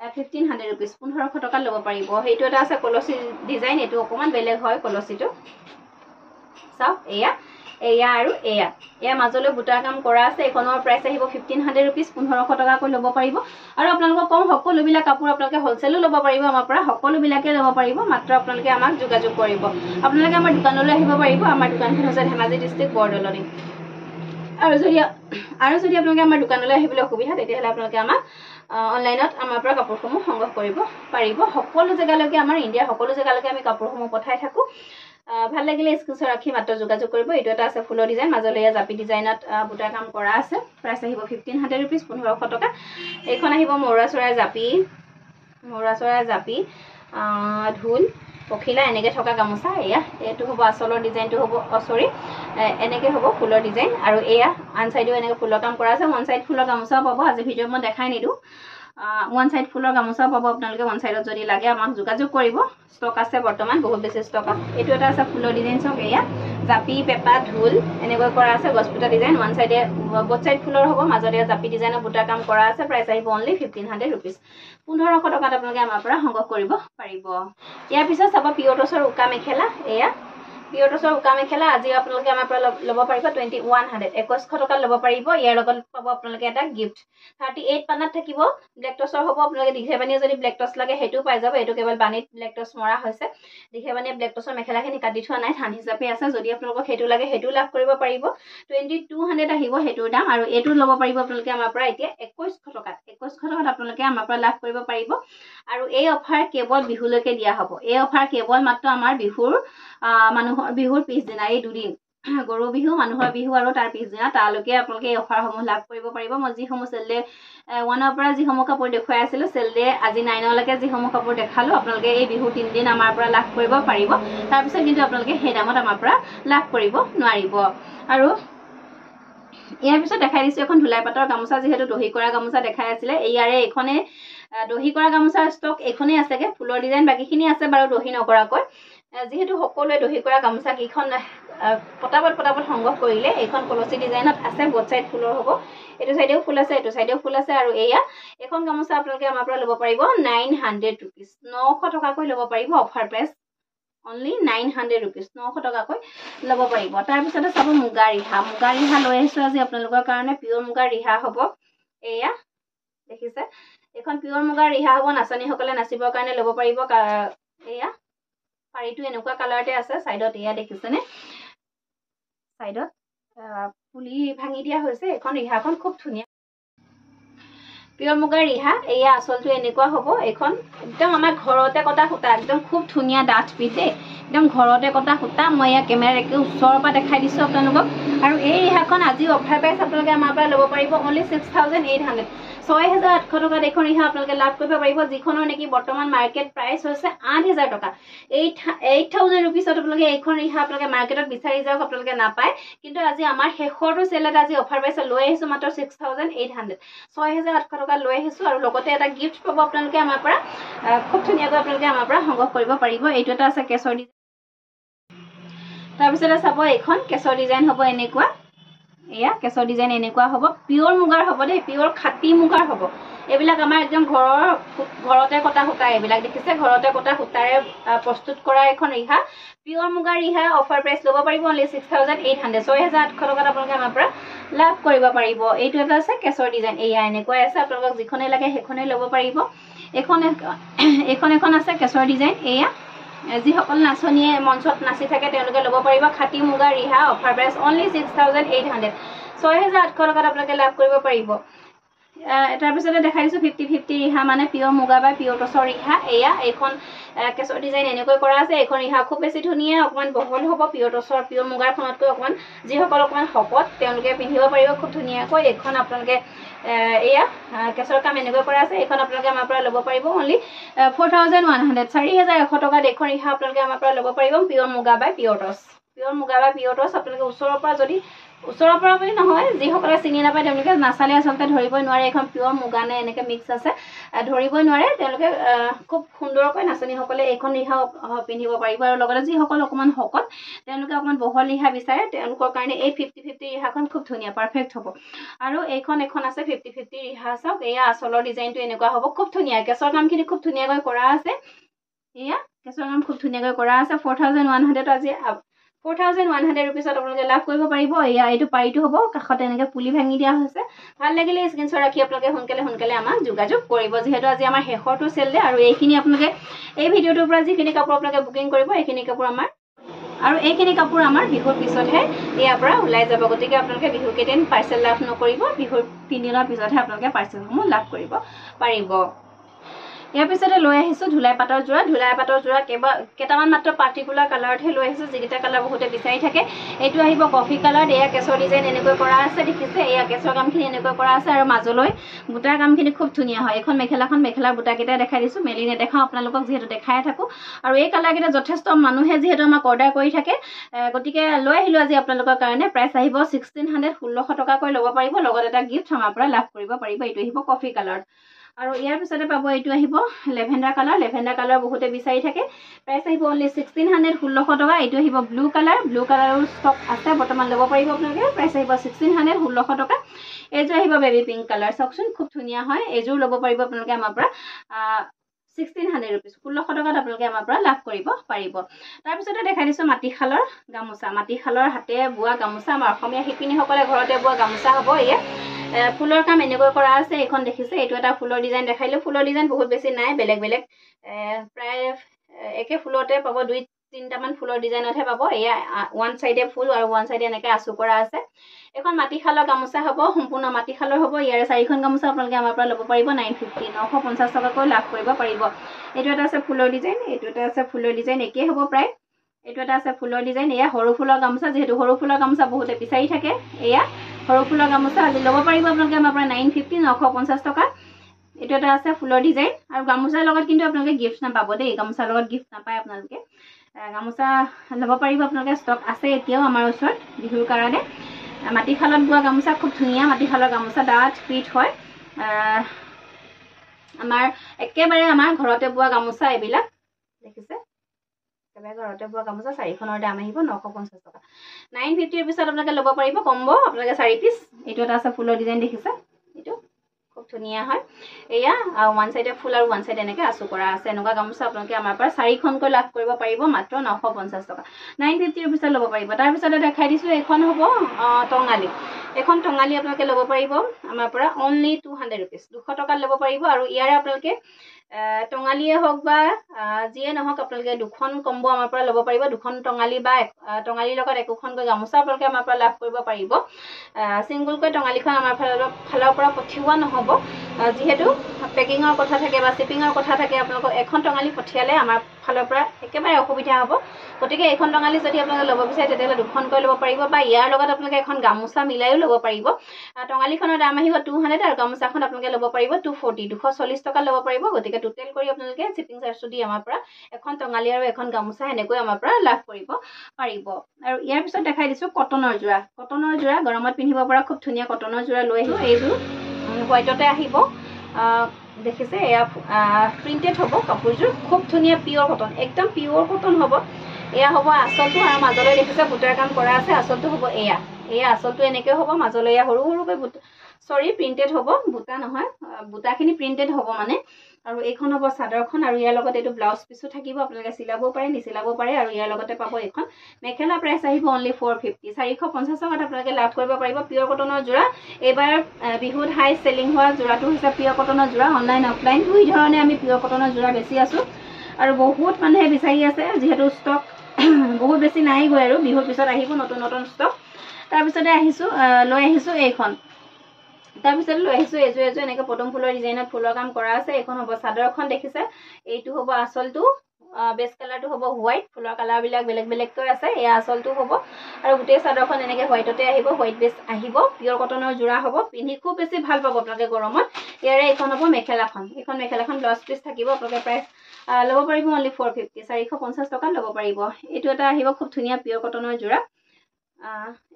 1500 रुपीस 1500 টকা ল'ব পাৰিব হেইটো এটা আছে কলচি ডিজাইন এটো অকমান বেলেগ হয় কলচিটো চাওক এয়া আৰু এয়া মাজলৈ বুটাৰ কাম কৰা আছে এখনৰ প্ৰাইস আহিব 1500 रुपीस 1500 টকা কৈ ল'ব পাৰিব আৰু আপোনালোকক কম সকলো বিলাক কাপোৰ আপোনালোকে হোলসেলো ল'ব পাৰিব আমাৰ পৰা সকলো বিলাকে ল'ব পাৰিব মাত্ৰ আপোনালোকে আমাক যোগাযোগ কৰিব আপোনালোকে আমাৰ দোকানলৈ আহিব পাৰিব আমাৰ দোকানখন হৈছে ধেমাজি ডিস্ট্ৰিক্ট বৰদলনি আৰু যদি আপোনালোকে আমাৰ দোকানলৈ আহিবলৈ অসুবিধা তেতিয়াহ'লে আপোনালোকে আমাক অনলাইনত আমাৰ পৰা কাপোৰসমূহ সংগ্ৰহ কৰিব পাৰিব সকলো জেগালৈকে আমাৰ ইণ্ডিয়াৰ সকলো জেগালৈকে আমি কাপোৰসমূহ পঠাই থাকো ভাল লাগিলে স্ক্ৰীনশ্বট ৰাখি মাত্ৰ যোগাযোগ কৰিব এইটো এটা আছে ফুলৰ ডিজাইন মাজলৈয়া জাপি ডিজাইনত বুটাৰ কাম কৰা আছে প্ৰাইচ আহিব 1500 रुपीस 1500 টকা এইখন আহিব মৌৰা চৰাই জাপি ঢোল পখিলা এনেকৈ থকা গামোচা এয়া এইটো হ'ব আচলৰ ডিজাইনটো হ'ব সৰি এনেকৈ হ'ব ফুলৰ ডিজাইন আৰু এয়া আন সাইডেও এনেকৈ ফুলৰ কাম কৰা আছে ওৱান সাইড ফুলৰ গামোচাও পাব আজি ভিডিঅ' মই দেখাই নিদিওঁ ওৱান সাইড ফুলৰ গামোচাও পাব আপোনালোকে ওৱান সাইডত যদি লাগে আমাক যোগাযোগ কৰিব ষ্টক আছে বৰ্তমান বহুত বেছি ষ্টক আছে এইটো এটা আছে ফুলৰ ডিজাইন চাওক এয়া জাপি পেপা ঢোল এনেকৈ কৰা আছে গছপুটা ডিজাইন ওৱান সাইডে বোথ সাইড ফুলৰ হ'ব মাজতে জাপি ডিজাইনৰ বুটা কাম কৰা আছে প্ৰাইচ আহিব অনলি 1500 रुपीस 1500 টকাত আপোনালোকে আমাৰ পৰা সংগ্ৰহ কৰিব পাৰিব ইয়াৰ পিছত চাব পিয়ৰটছৰ উকা মেখেলা এয়া পিয়ৰটছৰ উকা মেখেলা আজি আপোনালোকে আমাৰ পৰা ল'ব পাৰিব 2100 টকাত ল'ব পাৰিব ইয়াৰ লগত পাব আপোনালোকে এটা গিফট 38 পানাত থাকিব ব্লেক টছৰ হ'ব আপোনালোকে দিঘেবানিয়ে যদি ব্লেক টছ লাগে হেতু পাই যাব এটো কেৱল বানিত ব্লেক টছ মৰা হৈছে দিঘেবানিয়ে ব্লেক টছৰ মেখেলাখিনি কাটি থোৱা নাই ধান হিচাপে আছে যদি আপোনালোকক হেতু লাগে হেতু লাভ কৰিব পাৰিব 2200 আহিব হেতুৰ দাম আৰু এটো ল'ব পাৰিব আপোনালোকে আমাৰ পৰা এতিয়া 2100 টকাত আপোনালোকে আমাৰ পৰা লাভ কৰিব পাৰিব আৰু এই অফাৰ কেৱল বিহুলৈকে দিয়া হ'ব এই অফাৰ কেৱল মাত্ৰ আমাৰ মানুহৰ বিহুৰ পিছদিনা এই দুদিন গৰু বিহু মানুহৰ বিহু আৰু তাৰ পিছদিনা তালৈকে আপোনালোকে এই অফাৰসমূহ লাভ কৰিব পাৰিব মই যিসমূহ চেলডে 1ৰ পৰা যিসমূহ কাপোৰ দেখুৱাই আছিলোঁ চেলডে আজি 9লৈকে যিসমূহ কাপোৰ দেখালোঁ আপোনালোকে এই বিহু 3 দিন আমাৰ পৰা লাভ কৰিব পাৰিব তাৰপিছত কিন্তু আপোনালোকে সেই দামত আমাৰ পৰা লাভ কৰিব নোৱাৰিব আৰু ইয়াৰ পিছত দেখাই দিছোঁ এখন ধুলাই পাতৰ গামোচা যিহেতু দহি কৰা গামোচা দেখাই আছিলে ইয়াৰে এইখনে দহি কৰা গামোচাৰ ষ্টক এইখনেই আছেগে ফুলৰ ডিজাইন বাকীখিনি আছে বাৰু দহি নকৰাকৈ যেহেতু সকলোৱে দহি কৰা গামোচা কেইখন পটাপট সংগ্ৰহ কৰিলে এইখন কলচি ডিজাইনত আছে বোথ সাইড ফুলৰ হ'ব এইটো সাইডেও ফুল আছে এইটো সাইডেও ফুল আছে আৰু এয়া এখন গামোচা আপোনালোকে আমাৰ পৰা ল'ব পাৰিব 900 रुपीस 900 টকাকৈ ল'ব পাৰিব অফাৰ প্ৰাইচ অনলি 900 रुपीस 900 টকাকৈ ল'ব পাৰিব তাৰ পিছতে চাব মুগা ৰিহা লৈ আহিছো আজি আপোনালোকৰ কাৰণে পিয়ৰ মুগা ৰিহা হ'ব এয়া দেখিছে এখন পিয়ৰ মুগা ৰিহা হ'ব নাচনীসকলে নাচিবৰ কাৰণে ল'ব পাৰিব এয়া পাৰিটো এনেকুৱা কালাৰতে আছে সাইডত এয়া দেখিছেনে সাইডত পুলি ভাঙি দিয়া হৈছে এখন ৰিহাখন খুব ধুনীয়া পিয়ৰ মুগা ৰিহা এয়া আচলটো এনেকুৱা হ'ব এখন একদম আমাৰ ঘৰতে কটা সূতা একদম খুব ধুনীয়া ডাঠ পিঠ একদম ঘৰতে কটা সূতা মই এয়া কেমেৰাৰ একে ওচৰৰ পৰা দেখাই দিছোঁ আপোনালোকক আৰু এই ৰিহাখন আজি অফাৰ প্ৰাইচ আপোনালোকে আমাৰ পৰা ল'ব পাৰিব অনলি 6800 6800 টকাত এখন ৰিহা আপোনালোকে লাভ কৰিব পাৰিব যিখনৰ নেকি বৰ্তমান মাৰ্কেট প্ৰাইচ হৈছে 8000 টকা 8000 रुपीसত আপোনালোকে এইখন ৰিহা আপোনালোকে মাৰ্কেটত বিচাৰি যাওক আপোনালোকে নাপায় কিন্তু আজি আমাৰ শেষৰটো চেলত আজি অফাৰ প্ৰাইচ লৈ আহিছোঁ মাত্ৰ 6800 6800 টকা লৈ আহিছোঁ আৰু লগতে এটা গিফট পাব আপোনালোকে আমাৰ পৰা খুব ধুনীয়াকৈ আপোনালোকে আমাৰ পৰা সংগ্ৰহ কৰিব পাৰিব এইটো এটা আছে কেশৰ ডিজাইন তাৰপিছতে চাব এইখন কেশৰ ডিজাইন হ'ব এনেকুৱা এয়া কেশৰ ডিজাইন এনেকুৱা হ'ব পিয়ৰ মুগাৰ হ'ব দেই পিয়ৰ খাটি মুগাৰ হ'ব এইবিলাক আমাৰ একদম ঘৰতে কটা সূতা এইবিলাক দেখিছে ঘৰতে কটা সূতাৰে প্ৰস্তুত কৰা এখন ৰিহা পিয়ৰ মুগাৰ ৰিহা অফাৰ প্ৰাইচ ল'ব পাৰিব অনলি 6800 6800 টকাত আপোনালোকে আমাৰ পৰা লাভ কৰিব পাৰিব এইটো এটা আছে কেশৰ ডিজাইন এয়া এনেকুৱা আছে আপোনালোকক যিখনে লাগে সেইখনেই ল'ব পাৰিব এখন আছে কেশৰ ডিজাইন এয়া যিসকল নাচনীয়ে মঞ্চত নাচি থাকে তেওঁলোকে ল'ব পাৰিব খাটি মুগা ৰিহা অফাৰ প্ৰাইচ অনলি 6800 6800 টকাত আপোনালোকে লাভ কৰিব পাৰিব তাৰপিছতে দেখাই দিছোঁ 50-50 ৰিহা মানে পিয়ৰ মুগা বা পিয়ৰ টছৰ ৰিহা এয়া এইখন কেশৰ ডিজাইন এনেকৈ কৰা আছে এইখন ৰিহা খুব বেছি ধুনীয়া অকণমান বহল হ'ব পিয়ৰ টছৰ পিয়ৰ মুগাৰখনতকৈ অকণমান যিসকল অকণমান শকত তেওঁলোকে পিন্ধিব পাৰিব খুব ধুনীয়াকৈ এইখন আপোনালোকে এয়া কেশৰ কাম এনেকৈ কৰা আছে এইখন আপোনালোকে আমাৰ পৰা ল'ব পাৰিব অনলি 4100 4100 টকাত এইখন ৰিহা আপোনালোকে আমাৰ পৰা ল'ব পাৰিব পিয়ৰ মুগা বা পিয়ৰ টছ আপোনালোকে ওচৰৰ পৰা বুলি নহয় যিসকলে চিনি নাপায় তেওঁলোকে নাচালে আচলতে ধৰিবই নোৱাৰে এখন পিয়ৰ মুগা নে এনেকৈ মিক্স আছে ধৰিবই নোৱাৰে তেওঁলোকে খুব সুন্দৰকৈ নাচনীসকলে এইখন ৰিহা পিন্ধিব পাৰিব আৰু লগতে যিসকল অকণমান শকত তেওঁলোকে অকণমান বহল ৰিহা বিচাৰে তেওঁলোকৰ কাৰণে এই 50-50 ৰিহাখন খুব ধুনীয়া পাৰফেক্ট হ'ব আৰু এখন আছে 50-50 ৰিহা চাওক এয়া আচলৰ ডিজাইনটো এনেকুৱা হ'ব খুব ধুনীয়া কেশৰ কামখিনি খুব ধুনীয়াকৈ কৰা আছে এয়া কেশৰ কাম খুব ধুনীয়াকৈ কৰা আছে 4100 আজি 4100 रुपीसত আপোনালোকে লাভ কৰিব পাৰিব এয়া এইটো পাৰিটো হ'ব কাষতে এনেকৈ পুলি ভাঙি দিয়া হৈছে ভাল লাগিলে স্ক্ৰীনশ্বট ৰাখি আপোনালোকে সোনকালে আমাক যোগাযোগ কৰিব যিহেতু আজি আমাৰ শেষৰটো চেল দে আৰু এইখিনি আপোনালোকে এই ভিডিঅ'টোৰ পৰা যিখিনি কাপোৰ আপোনালোকে বুকিং কৰিব এইখিনি কাপোৰ আমাৰ বিহুৰ পিছতহে ইয়াৰ পৰা ওলাই যাব গতিকে আপোনালোকে বিহুৰ কেইদিন পাৰ্চেল লাভ নকৰিব বিহুৰ 3 দিনৰ পিছতহে আপোনালোকে পাৰ্চেলসমূহ লাভ কৰিব পাৰিব ইয়াৰ পিছতে লৈ আহিছোঁ ঢোলাই পাটৰ যোৰা কেইটামান মাত্ৰ পাৰ্টিকুলাৰ কালাৰতহে লৈ আহিছোঁ, যিকেইটা কালাৰ বহুতে বিচাৰি থাকে। এইটো আহিব কফি কালাৰ, এয়া কেছৰ ডিজাইন এনেকৈ কৰা আছে, দেখিছে এয়া কেছৰ কামখিনি এনেকৈ কৰা আছে আৰু মাজলৈ বুটাৰ কামখিনি খুব ধুনীয়া হয়। এখন মেখেলাৰ বুটাকেইটা দেখাই দিছোঁ, মেলি নেদেখাওঁ আপোনালোকক যিহেতু দেখাই থাকোঁ। আৰু এই কালাৰকেইটা যথেষ্ট মানুহে যিহেতু আমাক অৰ্ডাৰ কৰি থাকে, গতিকে লৈ আহিলোঁ আজি আপোনালোকৰ কাৰণে। প্ৰাইচ আহিব 1600, 1600 টকাকৈ ল'ব পাৰিব, লগত এটা গিফ্ট আমাৰ পৰা লাভ কৰিব পাৰিব। এইটো আহিব কফি কালাৰ। আৰু ইয়াৰ পিছতে পাব এইটো আহিব লেভেণ্ডাৰ কালাৰ বহুতে বিচাৰি থাকে। প্ৰাইচ আহিব অনলি 1600, 1600 টকা। এইটো আহিব ব্লু কালাৰো ষ্টক আছে বৰ্তমান, ল'ব পাৰিব আপোনালোকে। প্ৰাইচ আহিব 1600, 1600 টকা। এইযোৰ আহিব বেবী পিংক কালাৰ, চাওকচোন খুব ধুনীয়া হয়। এইযোৰ ল'ব পাৰিব আপোনালোকে আমাৰ পৰা 1600 ৰুপিজ, 1600 টকাত আপোনালোকে আমাৰ পৰা লাভ কৰিব পাৰিব। তাৰপিছতে দেখাই দিছোঁ মাটিশালৰ গামোচা, মাটিশালৰ হাতে বোৱা গামোচা, আমাৰ অসমীয়া শিপিনীসকলে ঘৰতে বোৱা গামোচা হ'ব। এয়া ফুলৰ কাম এনেকৈ কৰা আছে। এইখন দেখিছে, এইটো এটা ফুলৰ ডিজাইন দেখাইলোঁ। ফুলৰ ডিজাইন বহুত বেছি নাই, বেলেগ প্ৰায় একে ফুলতে পাব, 2-3টামান ফুলৰ ডিজাইনতহে পাব। এয়া ওৱান চাইডে ফুল আৰু ওৱান চাইডে এনেকৈ আঁচু কৰা আছে। এখন মাটিশালৰ গামোচা হ'ব, সম্পূৰ্ণ মাটিশালৰ হ'ব। ইয়াৰে 4খন গামোচা আপোনালোকে আমাৰ পৰা ল'ব পাৰিব 950, 950 টকাকৈ লাভ কৰিব পাৰিব। এইটো এটা আছে ফুলৰ ডিজাইন, এইটো এটা আছে ফুলৰ ডিজাইন, একেই হ'ব প্ৰায়। এইটো এটা আছে ফুলৰ ডিজাইন, এয়া সৰু ফুলৰ গামোচা, যিহেতু সৰু ফুলৰ গামোচা বহুতে বিচাৰি থাকে। এয়া সৰু ফুলৰ গামোচা আজি ল'ব পাৰিব আপোনালোকে আমাৰ পৰা 950, 950 টকা। এইটো এটা আছে ফুলৰ ডিজাইন। আৰু গামোচাৰ লগত কিন্তু আপোনালোকে গিফ্ট নাপাব দেই, গামোচাৰ লগত গিফ্ট নাপায় আপোনালোকে। গামোচা ল'ব পাৰিব আপোনালোকে, ষ্টক আছে এতিয়াও আমাৰ ওচৰত বিহুৰ কাৰণে। মাটিশালত বোৱা গামোচা, খুব ধুনীয়া মাটিশালৰ গামোচা, ডাঠ পিঠ হয়। একেবাৰে আমাৰ ঘৰতে বোৱা গামোচা এইবিলাক, দেখিছে একেবাৰে ঘৰতে বোৱা গামোচা। 4খনৰ দাম আহিব 950 টকা। 950ৰ পিছত আপোনালোকে ল'ব পাৰিব কম্বো, আপোনালোকে 4 পিচ। এইটো এটা আছে ফুলৰ ডিজাইন, দেখিছে এইটো খুব ধুনীয়া হয়। এয়া ওৱান চাইডে ফুল আৰু ওৱান চাইডে এনেকৈ আঁচু কৰা আছে। এনেকুৱা গামোচা আপোনালোকে আমাৰ পৰা 4খনকৈ লাভ কৰিব পাৰিব মাত্ৰ 950 টকা। 950ৰ পিছত ল'ব পাৰিব। তাৰপিছতে দেখাই দিছোঁ, এইখন হ'ব টঙালী। এখন টঙালী আপোনালোকে ল'ব পাৰিব আমাৰ পৰা অনলি 200 ৰুপিজ, 200 টকাত ল'ব পাৰিব। আৰু ইয়াৰে আপোনালোকে টঙালীয়ে হওক বা যিয়ে নহওক, আপোনালোকে 2খন কম্বো আমাৰ পৰা ল'ব পাৰিব। 2খন টঙালী বা টঙালীৰ লগত একোখনকৈ গামোচা আপোনালোকে আমাৰ পৰা লাভ কৰিব পাৰিব। ছিংগুলকৈ টঙালীখন আমাৰ ফালৰ পৰা পঠিওৱা নহ'ব, যিহেতু পেকিঙৰ কথা থাকে বা শ্বিপিঙৰ কথা থাকে। আপোনালোকক এখন টঙালী পঠিয়ালে আমাৰ ফালৰ পৰা একেবাৰে অসুবিধা হ'ব। গতিকে এখন টঙালী যদি আপোনালোকে ল'ব বিচাৰে, তেতিয়াহ'লে 2খনকৈ ল'ব পাৰিব, বা ইয়াৰ লগত আপোনালোকে এখন গামোচা মিলাইও ল'ব পাৰিব। টঙালীখনৰ দাম আহিব 200 আৰু গামোচাখন আপোনালোকে ল'ব পাৰিব 240, 240 টকা ল'ব পাৰিব। গতিকে টোটেল কৰি আপোনালোকে শ্বিপিং চাৰ্জটো দি আমাৰ পৰা এখন টঙালী আৰু এখন গামোচা এনেকৈ আমাৰ পৰা লাভ কৰিব পাৰিব। আৰু ইয়াৰ পিছত দেখাই দিছোঁ কটনৰ যোৰা, গৰমত পিন্ধিব পৰা খুব ধুনীয়া কটনৰ যোৰা লৈ আহিছোঁ। এইযোৰ হোৱাইটতে আহিব, দেখিছে এয়া প্ৰিণ্টেড হ'ব কাপোৰযোৰ, খুব ধুনীয়া পিয়'ৰ কটন, একদম পিয়'ৰ কটন হ'ব। এয়া হ'ব আঁচলটো, আৰু মাজলৈ দেখিছে বুটাৰ কাম কৰা আছে। আঁচলটো হ'ব এয়া আঁচলটো এনেকৈ হ'ব, মাজলৈ এয়া সৰুকৈ প্ৰিণ্টেড হ'ব, বুটা নহয়, বুটাখিনি প্ৰিণ্টেড হ'ব মানে। আৰু এইখন হ'ব চাদৰখন, আৰু ইয়াৰ লগত এইটো ব্লাউজ পিছো থাকিব, আপোনালোকে চিলাবও পাৰে, নিচিলাবও পাৰে। আৰু ইয়াৰ লগতে পাব এইখন মেখেলা। প্ৰাইচ আহিব অনলি 450, 450 টকাত আপোনালোকে লাভ কৰিব পাৰিব পিয়'ৰ কটনৰ যোৰা। এইবাৰ বিহুত হাই চেলিং হোৱা যোৰাটো হৈছে পিয়'ৰ কটনৰ যোৰা। অনলাইন অফলাইন দুই ধৰণে আমি পিয়'ৰ কটনৰ যোৰা বেছি আছোঁ, আৰু বহুত মানুহে বিচাৰি আছে, যিহেতু ষ্টক বহুত বেছি নাই গৈ, আৰু বিহুৰ পিছত আহিব নতুন ষ্টক। তাৰপিছতে লৈ আহিছোঁ এইখন। তাৰপিছত লৈ আহিছোঁ এযোৰ এনেকৈ পদুম ফুলৰ ডিজাইনত ফুলৰ কাম কৰা আছে। এইখন হ'ব চাদৰখন, দেখিছে এইটো হ'ব আঁচলটো, বেছ কালাৰটো হ'ব হোৱাইট, ফুলৰ কালাৰবিলাক বেলেগকৈ আছে। এয়া আঁচলটো হ'ব, আৰু গোটেই চাদৰখন এনেকৈ হোৱাইটতে আহিব, হোৱাইট বেছ আহিব, পিয়'ৰ কটনৰ যোৰা হ'ব। পিন্ধি খুব বেছি ভাল পাব আপোনালোকে গৰমত। ইয়াৰে এইখন হ'ব মেখেলাখন, এইখন মেখেলাখন ব্লাউজ পিচ থাকিব। আপোনালোকে প্ৰাইচ ল'ব পাৰিব অনলি 450, 450 টকাত ল'ব পাৰিব। এইটো এটা আহিব খুব ধুনীয়া পিয়'ৰ কটনৰ যোৰা।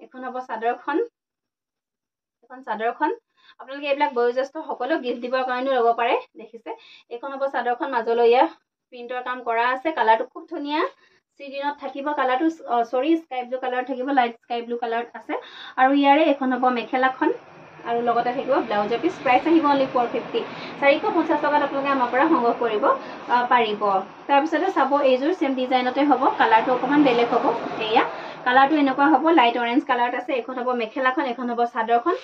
এইখন হ'ব চাদৰখন, আপোনালোকে এইবিলাক বয়োজ্যেষ্ঠ সকলোক গিফ্ট দিবৰ কাৰণেও ল'ব পাৰে, দেখিছে এইখন হ'ব চাদৰখন। মাজলৈ এয়া প্ৰিণ্টৰ কাম কৰা আছে। কালাৰটো খুব ধুনীয়া, চিৰিনত থাকিব কালাৰটো, স্কাই ব্লু কালাৰ থাকিব, লাইট স্কাই ব্লু কালাৰত আছে। আৰু ইয়াৰে এইখন হ'ব মেখেলাখন, আৰু লগতে থাকিব ব্লাউজৰ পিচ। প্ৰাইচ আহিব অনলি 450, 450 টকাত আপোনালোকে আমাৰ পৰা সংগ্ৰহ কৰিব পাৰিব। তাৰপিছতে চাব, এইযোৰ ছেম ডিজাইনতে হ'ব, কালাৰটো অকণমান বেলেগ হ'ব। এয়া কালাৰটো এনেকুৱা হ'ব, লাইট অৰেঞ্জ কালাৰত আছে। এইখন হ'ব মেখেলাখন, এইখন হ'ব চাদৰখন,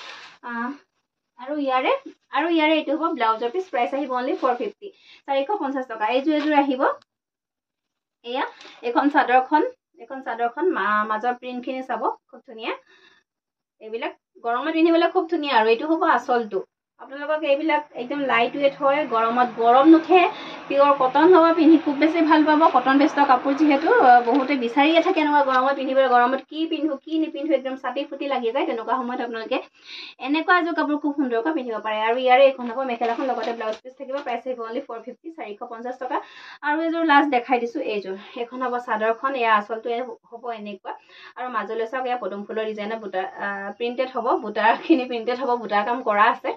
আৰু ইয়াৰে এইটো হ'ব ব্লাউজৰ পিচ। প্ৰাইচ আহিব অনলি 450, 450 টকা। এইযোৰ আহিব, এয়া এইখন চাদৰখন, মাজৰ প্ৰিণ্টখিনি চাব খুব ধুনীয়া। এইবিলাক গৰমত পিন্ধিবলৈ খুব ধুনীয়া। আৰু এইটো হ'ব আঁচলটো, আপোনালোকক এইবিলাক একদম লাইট ৱেইট হয়, গৰমত গৰম নুঠে, পিয়ৰ কটন হ'ব, পিন্ধি খুব বেছি ভাল পাব। কটন বেষ্টৰ কাপোৰ যিহেতু বহুতে বিচাৰিয়ে থাকে এনেকুৱা গৰমত পিন্ধিবলৈ, গৰমত কি পিন্ধো কি নিপিন্ধো একদম চাটি ফুটি লাগি যায়, তেনেকুৱা সময়ত আপোনালোকে এনেকুৱা এযোৰ কাপোৰ খুব সুন্দৰকৈ পিন্ধিব পাৰে। আৰু ইয়াৰে এইখন হ'ব মেখেলাখন, লগতে ব্লাউজ পিচ থাকিব। প্ৰাইচ আহিব অনলি 450, 450 টকা। আৰু এযোৰ লাষ্ট দেখাই দিছোঁ এইযোৰ, এইখন হ'ব চাদৰখন। এয়া আচলটো হ'ব এনেকুৱা, আৰু মাজলৈ চাওক, এয়া পদুম ফুলৰ ডিজাইনত বুটা প্ৰিণ্টেড হ'ব, বুটাৰখিনি প্ৰিণ্টেড হ'ব, বুটাৰ কাম কৰা আছে।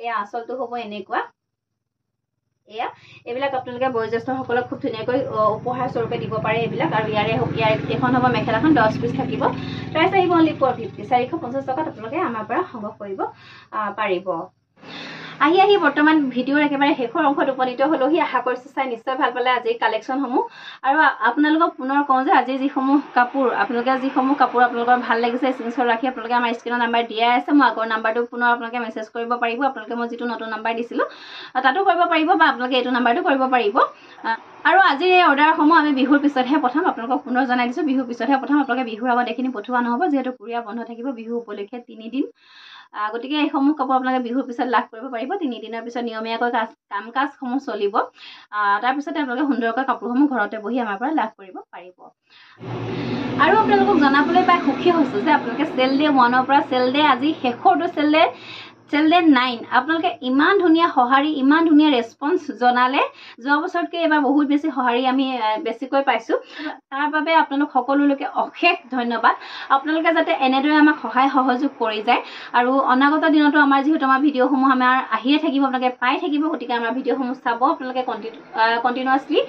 এয়া আচলটো হ'ব এনেকুৱা। এইবিলাক আপোনালোকে বয়োজ্যেষ্ঠসকলক খুব ধুনীয়াকৈ উপহাৰ স্বৰূপে দিব পাৰে এইবিলাক। আৰু এইখন হ'ব মেখেলাখন, 10 পিচ থাকিব। প্ৰাইচ আহিব অনলি 450, 450 টকাত আপোনালোকে আমাৰ পৰা সংগ্ৰহ কৰিব পাৰিব। আহি বৰ্তমান ভিডিঅ'ৰ একেবাৰে শেষৰ অংশত উপনীত হ'লোহি। আশা কৰিছোঁ চাই নিশ্চয় ভাল পালে আজিৰ কালেকশ্যনসমূহ। আৰু আপোনালোকক পুনৰ কওঁ যে আজি যিসমূহ কাপোৰ আপোনালোকৰ ভাল লাগিছে, স্ক্ৰীনশ্বট ৰাখি আপোনালোকে আমাৰ স্ক্ৰীনৰ নাম্বাৰ দিয়াই আছে। মই আগৰ নাম্বাৰটো পুনৰ আপোনালোকে মেছেজ কৰিব পাৰিব। আপোনালোকে মই যিটো নতুন নাম্বাৰ দিছিলোঁ তাতো কৰিব পাৰিব, বা আপোনালোকে এইটো নাম্বাৰটো কৰিব পাৰিব। আৰু আজিৰ এই অৰ্ডাৰসমূহ আমি বিহুৰ পিছতহে পঠাম। আপোনালোকক পুনৰ জনাই দিছোঁ, বিহুৰ পিছতহে পঠাম। আপোনালোকে বিহুৰ আগত এইখিনি পঠোৱা নহ'ব, যিহেতু কুৰিয়াৰ বন্ধ থাকিব বিহু উপলক্ষে 3 দিন। গতিকে এইসমূহ কাপোৰ আপোনালোকে বিহুৰ পিছত লাভ কৰিব পাৰিব। 3 দিনৰ পিছত নিয়মীয়াকৈ কাম কাজসমূহ চলিব। তাৰপিছতে আপোনালোকে সুন্দৰকৈ কাপোৰসমূহ ঘৰতে বহি আমাৰ পৰা লাভ কৰিব পাৰিব। আৰু আপোনালোকক জনাবলৈ পাই সুখী হৈছোঁ যে আপোনালোকে চেল ডে 1ৰ পৰা চেল ডে আজি শেষৰটো চেল ডে 9 আপোনালোকে ইমান ধুনীয়া সঁহাৰি, ইমান ধুনীয়া ৰেছপন্স জনালে। যোৱা বছৰতকৈ এবাৰ বহুত বেছি সঁহাৰি আমি বেছিকৈ পাইছোঁ। তাৰ বাবে আপোনালোক সকলোলৈকে অশেষ ধন্যবাদ। আপোনালোকে যাতে এনেদৰে আমাক সহায় সহযোগ কৰি যায়। আৰু অনাগত দিনতো যিহেতু আমাৰ ভিডিঅ'সমূহ আমাৰ আহিয়ে থাকিব, আপোনালোকে পাই থাকিব। গতিকে আমাৰ ভিডিঅ'সমূহ চাব আপোনালোকে কণ্টিনিউৱাছলি।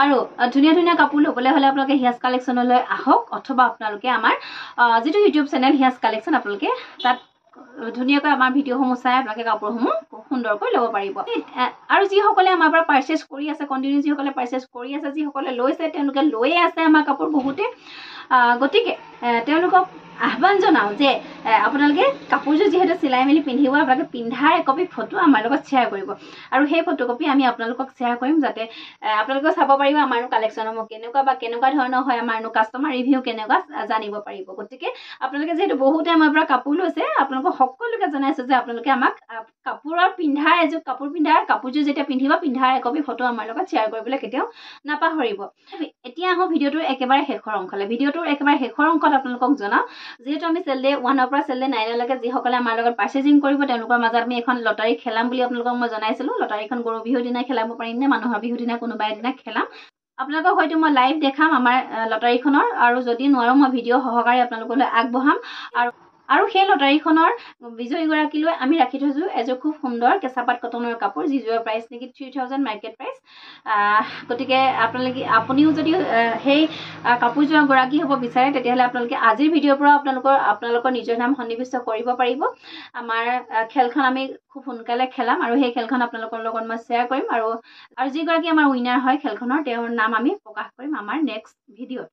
আৰু ধুনীয়া ধুনীয়া কাপোৰ ল'বলৈ হ'লে আপোনালোকে হিয়াজ কালেকশ্যনলৈ আহক, অথবা আপোনালোকে আমাৰ যিটো ইউটিউব চেনেল হিয়াজ কালেকশ্যন, আপোনালোকে তাত ধুনীয়াকৈ আমাৰ ভিডিঅ'সমূহ চাই আপোনালোকে কাপোৰসমূহ সুন্দৰকৈ ল'ব পাৰিব। আৰু যিসকলে আমাৰ পৰা পাৰ্চেছ কৰি আছে, কণ্টিনিউ যিসকলে পাৰ্চেছ কৰি আছে, যিসকলে লৈছে তেওঁলোকে লৈয়ে আছে আমাৰ কাপোৰ বহুতে। গতিকে তেওঁলোকক আহ্বান জনাওঁ যে আপোনালোকে কাপোৰযোৰ যিহেতু চিলাই মেলি পিন্ধিব, আপোনালোকে পিন্ধাৰ একপি ফটো আমাৰ লগত শ্বেয়াৰ কৰিব। আৰু সেই ফটোকপি আমি আপোনালোকক শ্বেয়াৰ কৰিম, যাতে আপোনালোকেও চাব পাৰিব আমাৰনো কালেকশ্যনসমূহ কেনেকুৱা, বা কেনেকুৱা ধৰণৰ হয়, আমাৰনো কাষ্টমাৰ ৰিভিউ কেনেকুৱা জানিব পাৰিব। গতিকে আপোনালোকে যিহেতু বহুতে আমাৰ পৰা কাপোৰ লৈছে, আপোনালোকক সকলোকে জনাইছোঁ যে আপোনালোকে আমাক কাপোৰযোৰ যেতিয়া পিন্ধাৰ একপি ফটো আমাৰ লগত শ্বেয়াৰ কৰিবলৈ কেতিয়াও নাপাহৰিব। এতিয়া আহোঁ ভিডিঅ'টোৰ একেবাৰে শেষৰ অংশলৈ। ভিডিঅ'টোৰ একেবাৰে শেষৰ অংশত আপোনালোকক জনাওঁ, যিহেতু আমি চেল ডে 1ৰ পৰা চেল ডে 9লৈকে যিসকলে আমাৰ লগত পাৰ্চেজিং কৰিব, তেওঁলোকৰ মাজত আমি এখন লটাৰী খেলাম বুলি আপোনালোকক মই জনাইছিলোঁ। লটাৰীখন গৰু বিহুৰ দিনাই খেলাব পাৰিম নে মানুহৰ বিহুৰ দিনা কোনোবা এদিনা খেলাম। আপোনালোকক হয়তো মই লাইভ দেখাম আমাৰ লটাৰীখনৰ, আৰু যদি নোৱাৰোঁ মই ভিডিঅ' সহকাৰে আপোনালোকলৈ আগবঢ়াম। আৰু সেই লটাৰীখনৰ বিজয়ীগৰাকীলৈ আমি ৰাখি থৈছোঁ এযোৰ খুব সুন্দৰ কেঁচাপাত কটনৰ কাপোৰ, যিযোৰৰ প্ৰাইচ নেকি 3000 মাৰ্কেট প্ৰাইচ। গতিকে আপুনিও যদি সেই কাপোৰযোৰৰ গৰাকী হ'ব বিচাৰে, তেতিয়াহ'লে আপোনালোকে আজিৰ ভিডিঅ'ৰ পৰা আপোনালোকৰ নিজৰ নাম সন্নিৱিষ্ট কৰিব পাৰিব। আমাৰ খেলখন আমি খুব সোনকালে খেলাম, আৰু সেই খেলখন আপোনালোকৰ লগত মই শ্বেয়াৰ কৰিম। আৰু যিগৰাকী আমাৰ উইনাৰ হয় খেলখনৰ, তেওঁৰ নাম আমি প্ৰকাশ কৰিম আমাৰ নেক্সট ভিডিঅ'ত।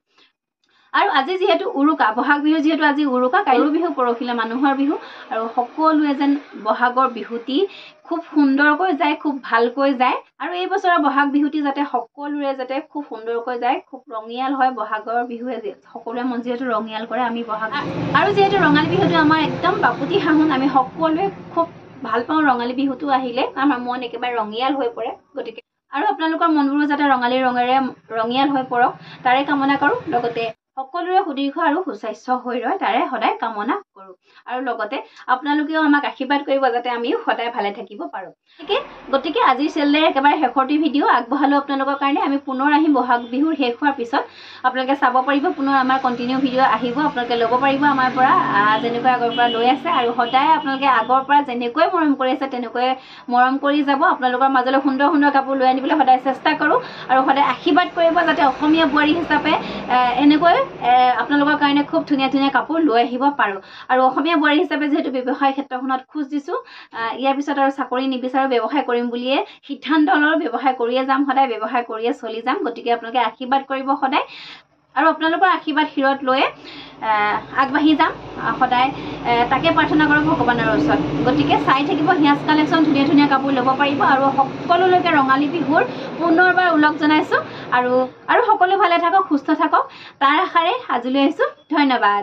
আৰু আজি যিহেতু উৰুকা, বহাগ বিহু যিহেতু আজি উৰুকা, গৰু বিহু পৰহিলে মানুহৰ বিহু, আৰু সকলোৱে যেন বহাগৰ বিহুটি খুব সুন্দৰকৈ যায়, খুব ভালকৈ যায়। আৰু এই বছৰৰ বহাগ বিহুটি যাতে সকলোৰে যাতে খুব সুন্দৰকৈ যায়, খুব ৰঙিয়াল হয়। বহাগৰ বিহুৱে সকলোৰে মন যিহেতু ৰঙিয়াল কৰে, আমি আৰু যিহেতু ৰঙালী বিহুটো আমাৰ একদম বাপুতি সাহোন, আমি সকলোৱে খুব ভাল পাওঁ ৰঙালী বিহুটো আহিলে, আমাৰ মন একেবাৰে ৰঙিয়াল হৈ পৰে। গতিকে আৰু আপোনালোকৰ মনবোৰো যাতে ৰঙালী ৰঙেৰে ৰঙিয়াল হৈ পৰক, তাৰে কামনা কৰোঁ। লগতে সকলোৰে সুদীৰ্ঘ আৰু সুস্বাস্থ্য হৈ ৰয়, তাৰে সদায় কামনা কৰোঁ। আৰু লগতে আপোনালোকেও আমাক আশীৰ্বাদ কৰিব, যাতে আমিও সদায় ভালে থাকিব পাৰোঁ। গতিকে আজিৰ চেল ডেৰ একেবাৰে শেষৰটি ভিডিঅ' আগবঢ়ালোঁ আপোনালোকৰ কাৰণে। আমি পুনৰ আহিম বহাগ বিহুৰ শেষ হোৱাৰ পিছত। আপোনালোকে চাব পাৰিব, পুনৰ আমাৰ কণ্টিনিউ ভিডিঅ' আহিব। আপোনালোকে ল'ব পাৰিব আমাৰ পৰা, যেনেকৈ আগৰ পৰা লৈ আছে। আৰু সদায় আপোনালোকে আগৰ পৰা যেনেকৈ মৰম কৰি আছে, তেনেকৈ মৰম কৰি যাব। আপোনালোকৰ মাজলৈ সুন্দৰ সুন্দৰ কাপোৰ লৈ আনিবলৈ সদায় চেষ্টা কৰোঁ, আৰু সদায় আশীৰ্বাদ কৰিব, যাতে অসমীয়া বোৱাৰী হিচাপে এনেকৈ আপোনালোকৰ কাৰণে খুব ধুনীয়া ধুনীয়া কাপোৰ লৈ আহিব পাৰোঁ। আৰু অসমীয়া বোৱাৰী হিচাপে যিহেতু ব্যৱসায় ক্ষেত্ৰখনত খোজ দিছোঁ, ইয়াৰ পিছত আৰু চাকৰি নিবিচাৰোঁ, ব্যৱসায় কৰিম বুলিয়ে সিদ্ধান্ত ল'লোঁ। ব্যৱসায় কৰিয়ে যাম, সদায় ব্যৱসায় কৰিয়ে চলি যাম। গতিকে আপোনালোকে আশীৰ্বাদ কৰিব সদায়, আৰু আপোনালোকৰ আশীৰ্বাদ শিৰত লৈয়ে আগবাঢ়ি যাম সদায়। তাকে প্ৰাৰ্থনা কৰোঁ ভগৱানৰ ওচৰত। গতিকে চাই থাকিব হিয়াজ কালেকশ্যন, ধুনীয়া ধুনীয়া কাপোৰ ল'ব পাৰিব। আৰু সকলোলৈকে ৰঙালী বিহুৰ পুনৰবাৰ ওলগ জনাইছোঁ। আৰু সকলো ভালে থাকক, সুস্থ থাকক, তাৰ আশাৰে আজিলৈ আহিছোঁ। ধন্যবাদ।